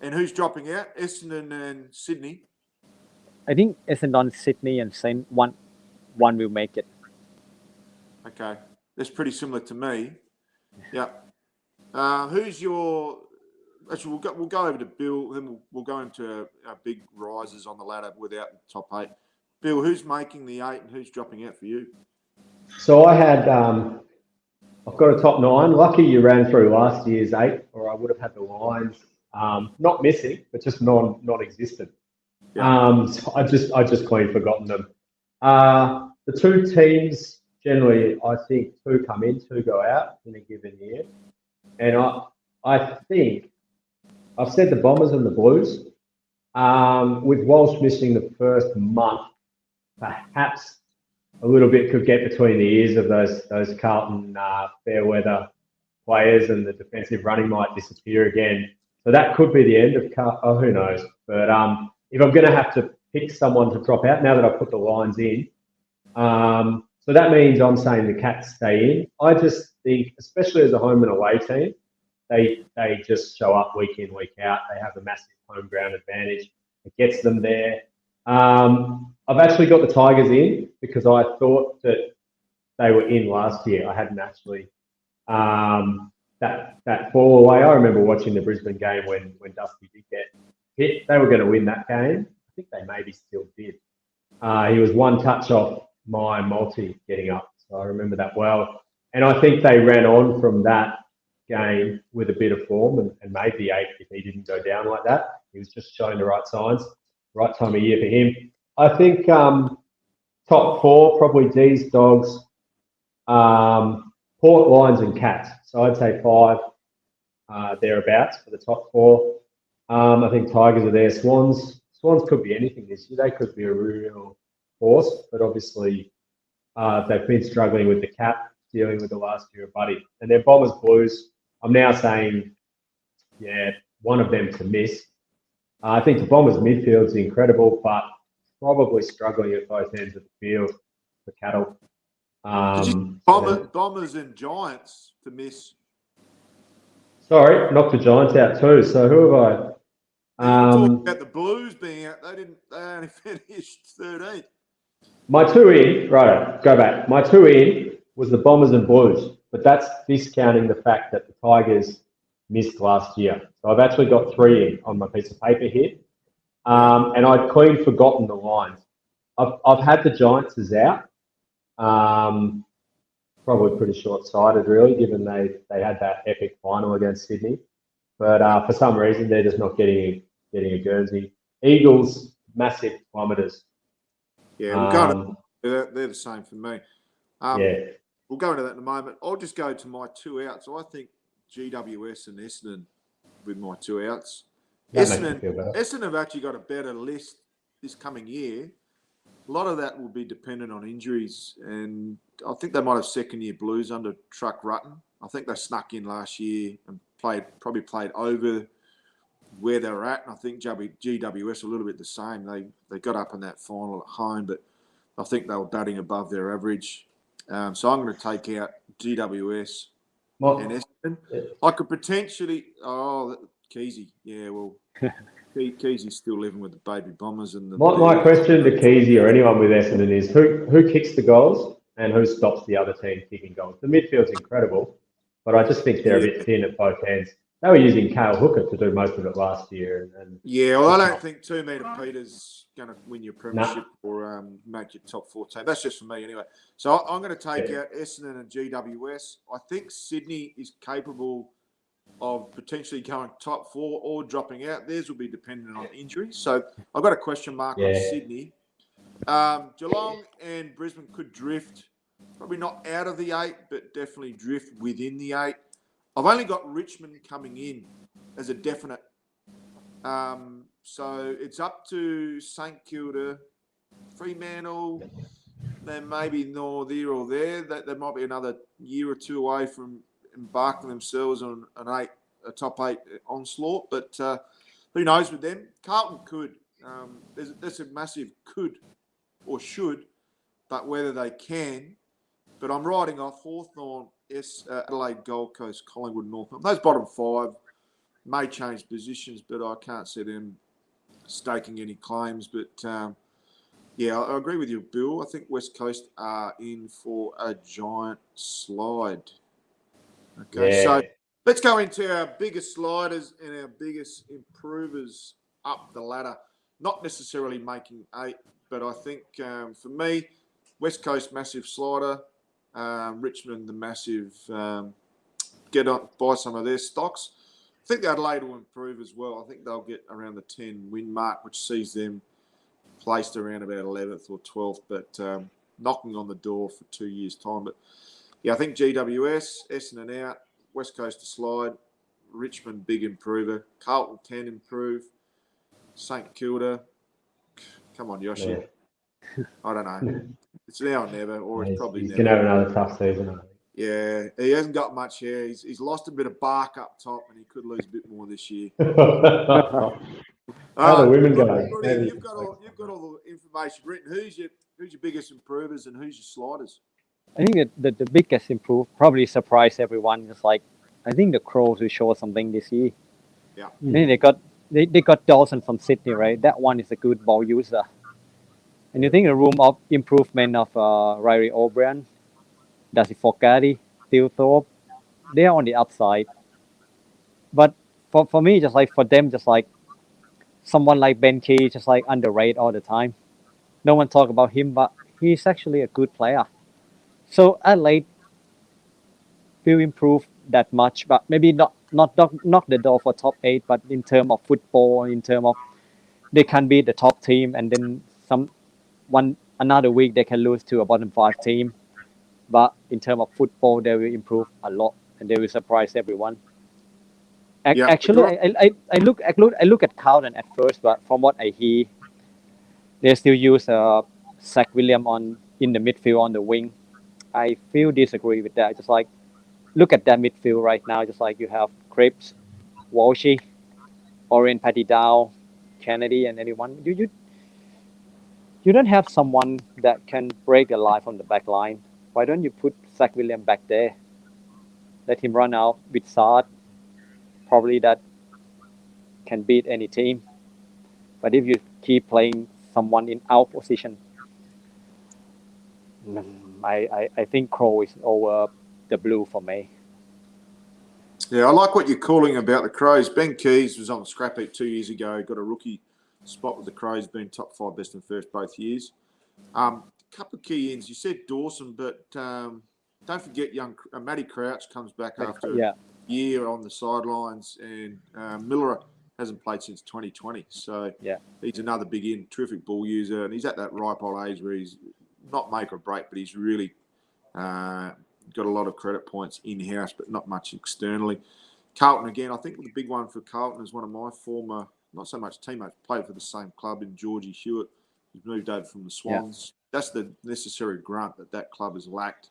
A: And who's dropping out? Essendon and Sydney?
B: I think Essendon, Sydney, and Saint one will make it.
A: Okay. That's pretty similar to me. Yeah. Who's your... Actually, we'll go over to Bill, then we'll go into our big rises on the ladder without the top 8. Bill, who's making the 8 and who's dropping out for you?
C: So I had, I've got a top 9. Lucky you ran through last year's 8, or I would have had the Lions not missing, but just non-existent.
A: Yeah.
C: So I just clean forgotten them. The 2 teams generally, I think 2 come in, 2 go out in a given year, and I think I've said the Bombers and the Blues. With Walsh missing the first month, perhaps a little bit could get between the ears of those Carlton fair weather players, and the defensive running might disappear again. So that could be the end of Carlton. Oh, who knows? But if I'm going to have to pick someone to drop out, now that I've put the lines in, so that means I'm saying the Cats stay in. I just think, especially as a home and away team, they just show up week in, week out. They have a massive home ground advantage. It gets them there. I've actually got the Tigers in because I thought that they were in last year. I hadn't actually that fall away. I remember watching the Brisbane game when Dusty did get hit. They were going to win that game. I think they maybe still did. He was 1 touch off my multi getting up, so I remember that well. And I think they ran on from that game with a bit of form and made the 8 if he didn't go down like that. He was just showing the right signs, right time of year for him. I think top 4, probably D's, Dogs, Port, Lions and Cats. So I'd say 5 thereabouts for the top 4. I think Tigers are there. Swans could be anything this year. They could be a real force, but obviously they've been struggling with the cap, dealing with the last year of Buddy. And their Bombers, Blues, I'm now saying, one of them to miss. I think the Bombers' midfield's incredible, but probably struggling at both ends of the field for Cattle.
A: Bombers and Giants to miss.
C: Sorry, knocked the Giants out too. So who have I?
A: Talking about the Blues being out, they only finished 13th.
C: My 2 in, right, go back. My 2 in was the Bombers and Blues, but that's discounting the fact that the Tigers missed last year. So I've actually got 3 in on my piece of paper here. And I'd clean forgotten the Lions. I've had the Giants as out. Probably pretty short-sighted, really, given they had that epic final against Sydney. But for some reason, they're just not getting a Guernsey. Eagles, massive kilometres.
A: Yeah, they're the same for me.
C: Yeah.
A: We'll go into that in a moment. I'll just go to my 2 outs. So I think GWS and Essendon with my 2 outs. Essendon have actually got a better list this coming year. A lot of that will be dependent on injuries, and I think they might have second-year Blues under Truck Rutten. I think they snuck in last year and probably played over where they were at, and I think GWS a little bit the same. They got up in that final at home, but I think they were batting above their average. So I'm going to take out GWS and Essendon. I could potentially Keezy. Yeah, well, Keezy's still living with the baby Bombers. And
C: my question to Keezy or anyone with Essendon is who kicks the goals and who stops the other team kicking goals? The midfield's incredible, but I just think they're a bit thin at both ends. they were using Cale Hooker to do most of it last year. And
A: yeah, well, I don't think 2 metre Peter's going to win your premiership or make your top 14. That's just for me anyway. So I'm going to take out Essendon and GWS. I think Sydney is capable of potentially going top 4 or dropping out. Theirs will be dependent on injury. So I've got a question mark on Sydney. Geelong and Brisbane could drift, probably not out of the 8, but definitely drift within the 8. I've only got Richmond coming in as a definite. So it's up to St Kilda, Fremantle, then maybe North or there. That might be another year or two away from embarking themselves on a top 8 onslaught. But who knows with them? Carlton could. There's a massive could or should, but whether they can. But I'm writing off Hawthorn, Adelaide, Gold Coast, Collingwood, Northland. Those bottom 5 may change positions, but I can't see them staking any claims. But yeah, I agree with you, Bill. I think West Coast are in for a giant slide. Okay, so let's go into our biggest sliders and our biggest improvers up the ladder. Not necessarily making 8, but I think for me, West Coast massive slider. Richmond, the massive get on, buy some of their stocks. I think Adelaide will improve as well. I think they'll get around the 10 win mark, which sees them placed around about 11th or 12th, but knocking on the door for 2 years' time. But yeah, I think GWS, Essendon out, West Coast to slide, Richmond big improver, Carlton can improve, St Kilda, come on, Yoshi. Yeah. I don't know. It's now or never, or it's probably
C: he's
A: never.
C: He's going to have another tough season, I think.
A: Yeah, he hasn't got much here. He's lost a bit of bark up top, and he could lose a bit more this year.
C: How the women going?
A: You've got all the information written. Who's your biggest improvers and who's your sliders?
B: I think that the biggest improve probably surprised everyone. Just like I think the Crows will show something this year.
A: Yeah.
B: I mean, they got Dawson from Sydney, right? That one is a good ball user. And you think the room of improvement of Riley O'Brien, Darcy Fogarty, Phil Thorpe, they are on the upside. But for me, just like for them, just like someone like Ben Key, just like underrated all the time. No one talk about him, but he's actually a good player. So Adelaide will improve that much, but maybe not knock the door for top 8, but in terms of football, in terms of they can be the top team, and then another week they can lose to a bottom 5 team. But in terms of football, they will improve a lot, and they will surprise everyone. Actually, I look at Carlton at first, but from what I hear, they still use Zach William in the midfield on the wing. I feel disagree with that. Just like look at that midfield right now. Just like you have Cripps, Walshy, Oren Patty-Dow, Kennedy, and anyone. You don't have someone that can break the line from the back line. Why don't you put Zach William back there? Let him run out with Saad. Probably that can beat any team. But if you keep playing someone in our position, I think Crow is over the Blue for me.
A: Yeah, I like what you're calling about the Crows. Ben Keys was on the scrap heap 2 years ago. Got a rookie spot with the Crows, being top 5 best and first both years. Couple of key ins. You said Dawson, but don't forget young Matty Crouch comes back after a year on the sidelines, and Miller hasn't played since 2020. So he's another big in, terrific ball user, and he's at that ripe old age where he's not make or break, but he's really got a lot of credit points in-house, but not much externally. Carlton, again, I think the big one for Carlton is one of my former, not so much teammates, played for the same club in Georgie Hewitt. He's moved over from the Swans. Yeah. That's the necessary grunt that club has lacked.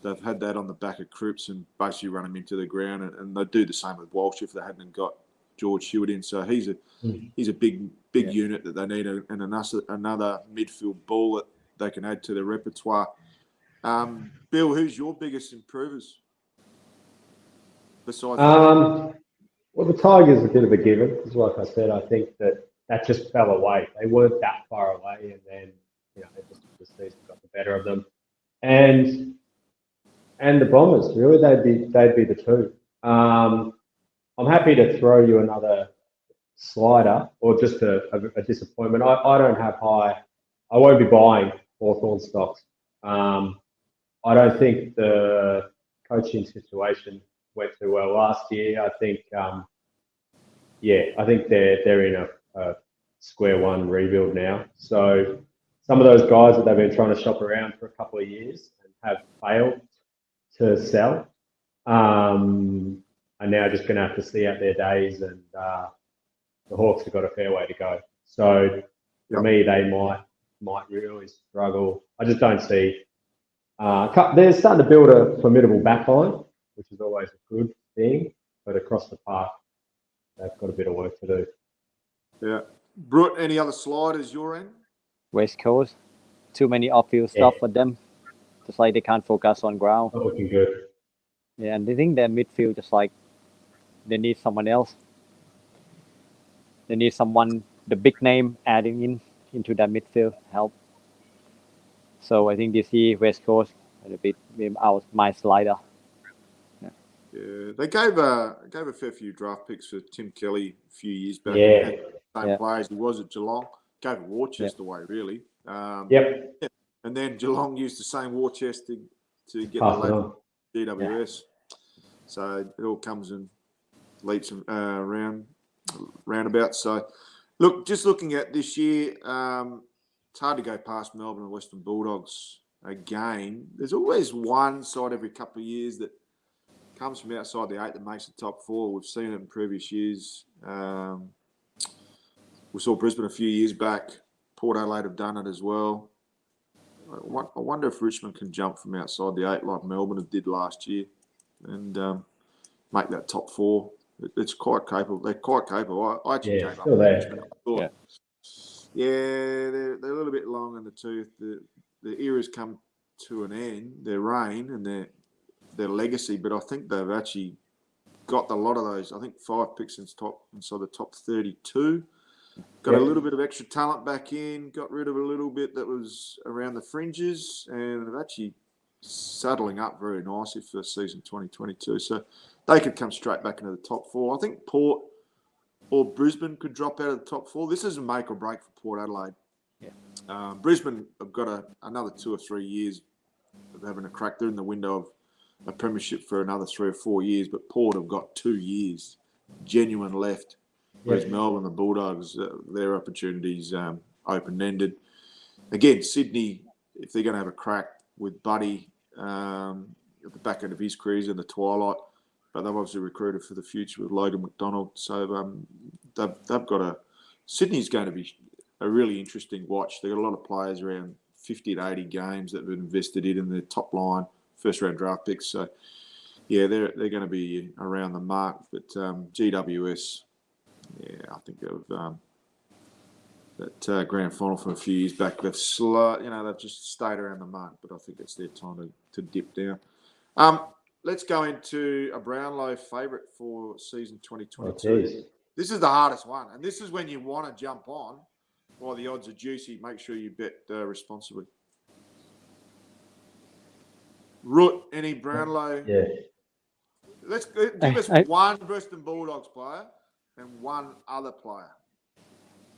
A: They've had that on the back of Cripps and basically run him into the ground, and they do the same with Walsh if they hadn't got George Hewitt in. So he's a big unit that they need, and another midfield ball that they can add to their repertoire. Bill, who's your biggest improvers? Besides
C: well, the Tigers are a bit of a given, because like I said, I think that just fell away. They weren't that far away, and then the season got the better of them. And the Bombers, really, they'd be the two. I'm happy to throw you another slider or just a disappointment. I don't have high. I won't be buying Hawthorn stocks. I don't think the coaching situation went too well last year. I think, I think they're in a square one rebuild now. So some of those guys that they've been trying to shop around for a couple of years and have failed to sell are now just going to have to see out their days, and the Hawks have got a fair way to go. So for me, they might really struggle. I just don't see. They're starting to build a formidable backline, which is always a good thing, but across the park, they've got a bit of work to do.
A: Yeah. Brut, any other sliders your end?
B: West Coast, too many off-field stuff for them. Just like they can't focus on ground.
C: Not looking good.
B: Yeah, and they think their midfield just like they need someone else. They need someone, the big name, adding into that midfield help. So I think this year West Coast a bit out my slider.
A: Yeah, they gave a fair few draft picks for Tim Kelly a few years back.
C: Yeah.
A: Same player as he was at Geelong. Gave a war chest away, really.
C: Yep.
A: And then Geelong used the same war chest to get
C: Pass
A: the
C: it
A: late
C: on.
A: GWS. So it all comes in leaps roundabouts. So, look, just looking at this year, it's hard to go past Melbourne and Western Bulldogs again. There's always one side every couple of years that comes from outside the 8 that makes the top 4. We've seen it in previous years. We saw Brisbane a few years back. Port Adelaide have done it as well. I wonder if Richmond can jump from outside the 8 like Melbourne did last year and make that top 4. It's quite capable. They're quite capable. I actually gave up on Richmond. I thought, they're a little bit long in the tooth. The era's come to an end, their reign and their legacy, but I think they've actually got a lot of those. I think 5 picks inside the top 32. Got a little bit of extra talent back in, got rid of a little bit that was around the fringes, and they're actually saddling up very nicely for season 2022. So they could come straight back into the top 4. I think Port or Brisbane could drop out of the top 4. This is a make or break for Port Adelaide. Yeah. Brisbane have got another 2 or 3 years of having a crack. They're in the window of a premiership for another 3 or 4 years, but Port have got 2 years genuine left. Whereas Melbourne, the Bulldogs, their opportunities open-ended. Again, Sydney, if they're going to have a crack with Buddy at the back end of his career, he's in the twilight, but they've obviously recruited for the future with Logan McDonald. So they've got Sydney's going to be a really interesting watch. They've got a lot of players around 50 to 80 games that have been invested in their top line, first-round draft picks. So, yeah, they're going to be around the mark. But GWS... Yeah, I think that grand final from a few years back, they've just stayed around the mark, but I think it's their time to dip down. Let's go into a Brownlow favourite for season 2022. This is the hardest one, and this is when you want to jump on while the odds are juicy. Make sure you bet responsibly. Root, any Brownlow?
C: Yeah.
A: Let's give us one Brisbane Bulldogs player and one other player.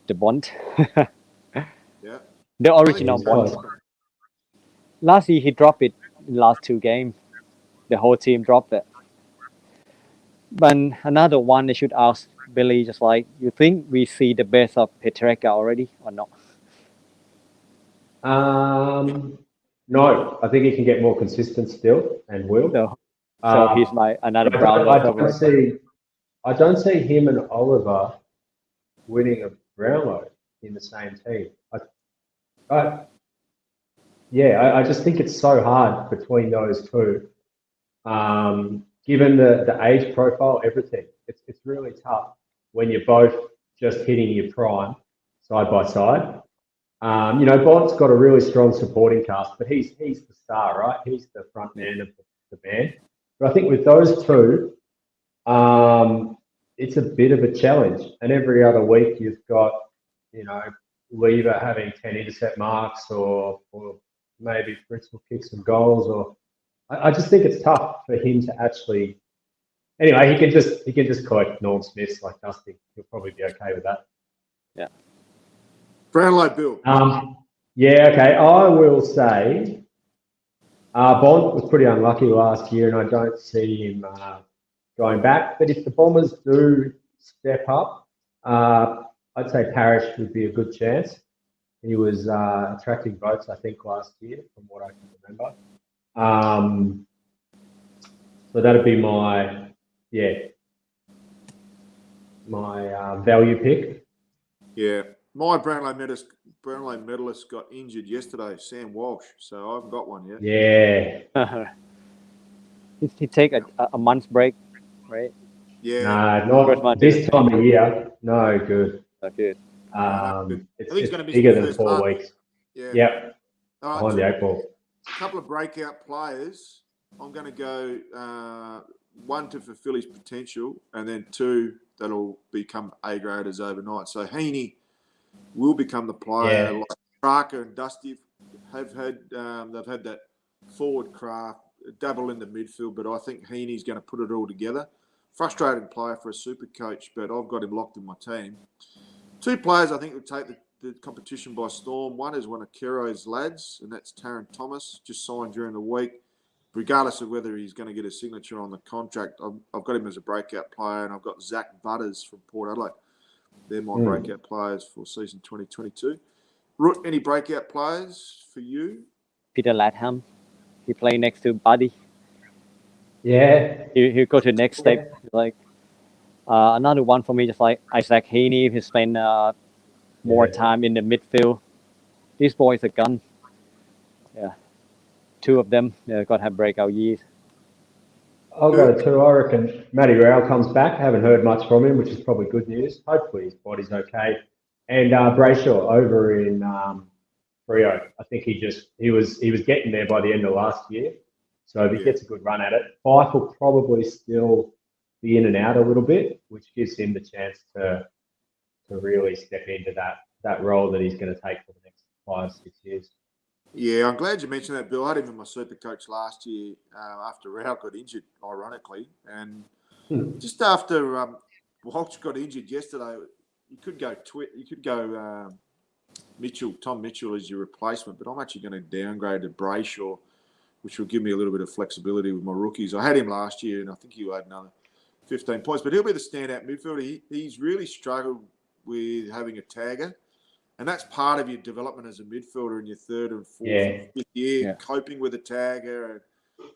B: The Bond.
A: Yeah.
B: The original Bond. Last year he dropped it in the last 2 games. The whole team dropped it. But another one, they should ask Billy, just like, you think we see the best of Petreka already or not?
C: No, I think he can get more consistent still and will.
B: So he's another Brownlow.
C: I don't see him and Oliver winning a Brownlow in the same team. I just think it's so hard between those two. Given the age profile, everything, it's really tough when you're both just hitting your prime side by side. Bond's got a really strong supporting cast, but he's the star, right? He's the front man of the band. But I think with those two, it's a bit of a challenge. And every other week you've got, Lever having 10 intercept marks or maybe Fritz will kick some goals. Or I just think it's tough for him to actually Anyway, he can just collect Norm Smiths like Dusty. He'll probably be okay with that.
B: Yeah.
A: Brownlow Bill.
C: Yeah, okay. I will say Bond was pretty unlucky last year, and I don't see him going back. But if the Bombers do step up, I'd say Parrish would be a good chance. He was attracting votes, I think, last year, from what I can remember. So that'd be my value pick.
A: Yeah, my Brownlow medalist got injured yesterday, Sam Walsh. So I haven't got one yet.
C: Yeah.
B: He take a month's break, right?
A: Yeah.
C: No, not this time of year. No good.
B: Okay.
A: I think he's going to miss
C: bigger
A: the
C: than
A: first
C: 4
A: half.
C: weeks.
A: Yeah.
C: Yep.
A: All
C: Behind the 8 ball.
A: A couple of breakout players. I'm going to go one to fulfil his potential, and then two that'll become A graders overnight. So Heaney will become the player.
C: Yeah.
A: Like Barker and Dusty have had they've had that forward craft, double in the midfield, but I think Heaney's going to put it all together. Frustrating player for a super coach, but I've got him locked in my team. Two players I think will take the competition by storm. One is one of Kero's lads, and that's Taron Thomas, just signed during the week. Regardless of whether he's going to get a signature on the contract, I've got him as a breakout player, and I've got Zach Butters from Port Adelaide. They're my breakout players for season 2022. Root, any breakout players for you?
B: Peter Latham. He play next to Buddy.
C: Yeah.
B: He'll go to the next step. Like another one for me, just like Isaac Heaney. He spent more time in the midfield. This boy's a gun. Yeah. Two of them, got to have breakout years.
C: I'll go to two. I reckon Matty Rowell comes back. Haven't heard much from him, which is probably good news. Hopefully his body's okay. And Brayshaw over in Freo. I think he was getting there by the end of last year. So if he gets a good run at it, Fife will probably still be in and out a little bit, which gives him the chance to really step into that role that he's going to take for the next 5-6 years.
A: Yeah, I'm glad you mentioned that, Bill. I had him in my super coach last year after Rao got injured, ironically. And just after Walsh got injured yesterday, you could go Tom Mitchell as your replacement, but I'm actually going to downgrade to Brayshaw, which will give me a little bit of flexibility with my rookies. I had him last year, and I think he'll add another 15 points, but he'll be the standout midfielder. He's really struggled with having a tagger. And that's part of your development as a midfielder in your third and fourth and fifth year, coping with a tagger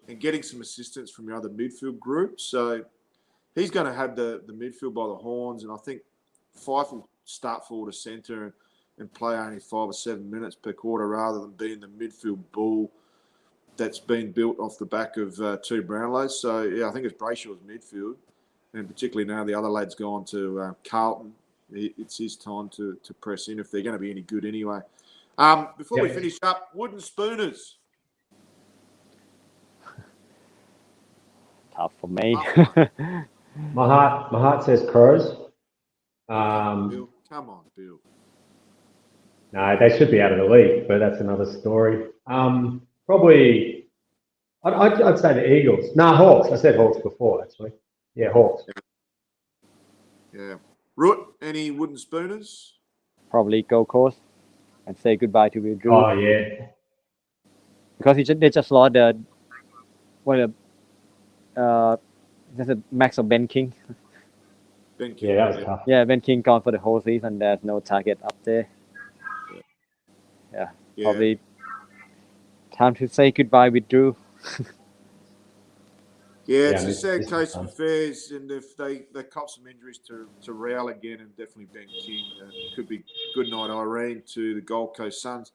A: and getting some assistance from your other midfield groups. So he's going to have the midfield by the horns, and I think Fife will start forward to centre and play only 5 or 7 minutes per quarter rather than being the midfield bull that's been built off the back of two Brownlows. So, yeah, I think it's Brayshaw's midfield, and particularly now the other lad's gone to Carlton. It's his time to press in if they're going to be any good anyway. Before we finish up, wooden spooners.
B: Tough for me.
C: My heart says Crows.
A: Bill. Come on, Bill.
C: No, they should be out of the league, but that's another story. Probably, I'd say the Eagles. No, Hawks. I said Hawks before, actually. Yeah, Hawks.
A: Yeah. Root, any wooden spooners?
B: Probably Gold Coast and say goodbye to Will Drew.
C: Oh, yeah.
B: Because they just lost Max or Ben King.
A: Ben King.
C: Yeah, that was tough.
B: Yeah, Ben King gone for the whole season. There's no target up there. Yeah. Probably time to say goodbye with Drew.
A: Yeah, it's a sad case of affairs, and if they cop some injuries to Rowell again and definitely Ben King, it could be good night Irene to the Gold Coast Suns.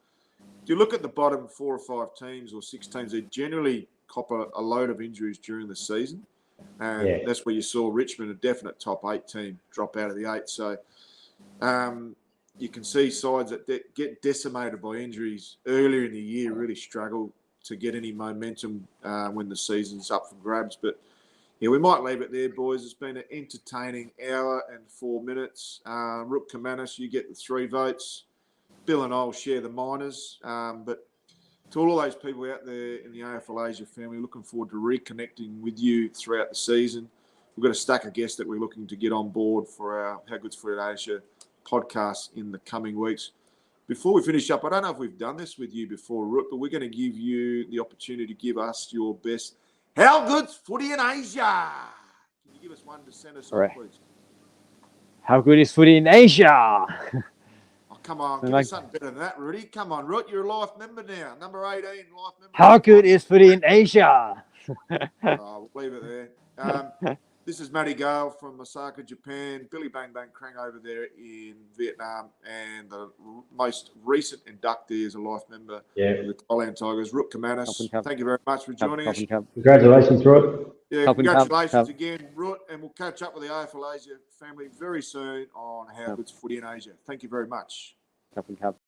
A: If you look at the bottom 4 or 5 teams or 6 teams, they generally cop a load of injuries during the season, and that's where you saw Richmond, a definite top 8 team, drop out of the 8. So you can see sides that get decimated by injuries earlier in the year really struggle to get any momentum when the season's up for grabs. But, yeah, we might leave it there, boys. It's been an entertaining hour and 4 minutes. Rutkermanis, you get the 3 votes. Bill and I will share the minors. But to all those people out there in the AFL Asia family, looking forward to reconnecting with you throughout the season. we've got a stack of guests that we're looking to get on board for our How Good's Footy in Asia podcast in the coming weeks. Before we finish up, I don't know if we've done this with you before, Rut, but we're going to give you the opportunity to give us your best How Good's Footy in Asia. Can you give us one to send us off, please?
B: How good is footy in Asia?
A: Oh, come on, give us something better than that, Rudy. Come on, Rut, you're a life member now. Number 18, life member.
B: How good is footy in Asia?
A: We'll leave it there. This is Matty Gale from Osaka, Japan. Billy Bang Bang Krang over there in Vietnam. And the most recent inductee as a life member of the Thailand Tigers, Rutkermanis. Thank you very much for joining us.
C: Congratulations, Rut.
A: Yeah, congratulations again, Rut. And we'll catch up with the AFL Asia family very soon on How Good's Footy in Asia. Thank you very much.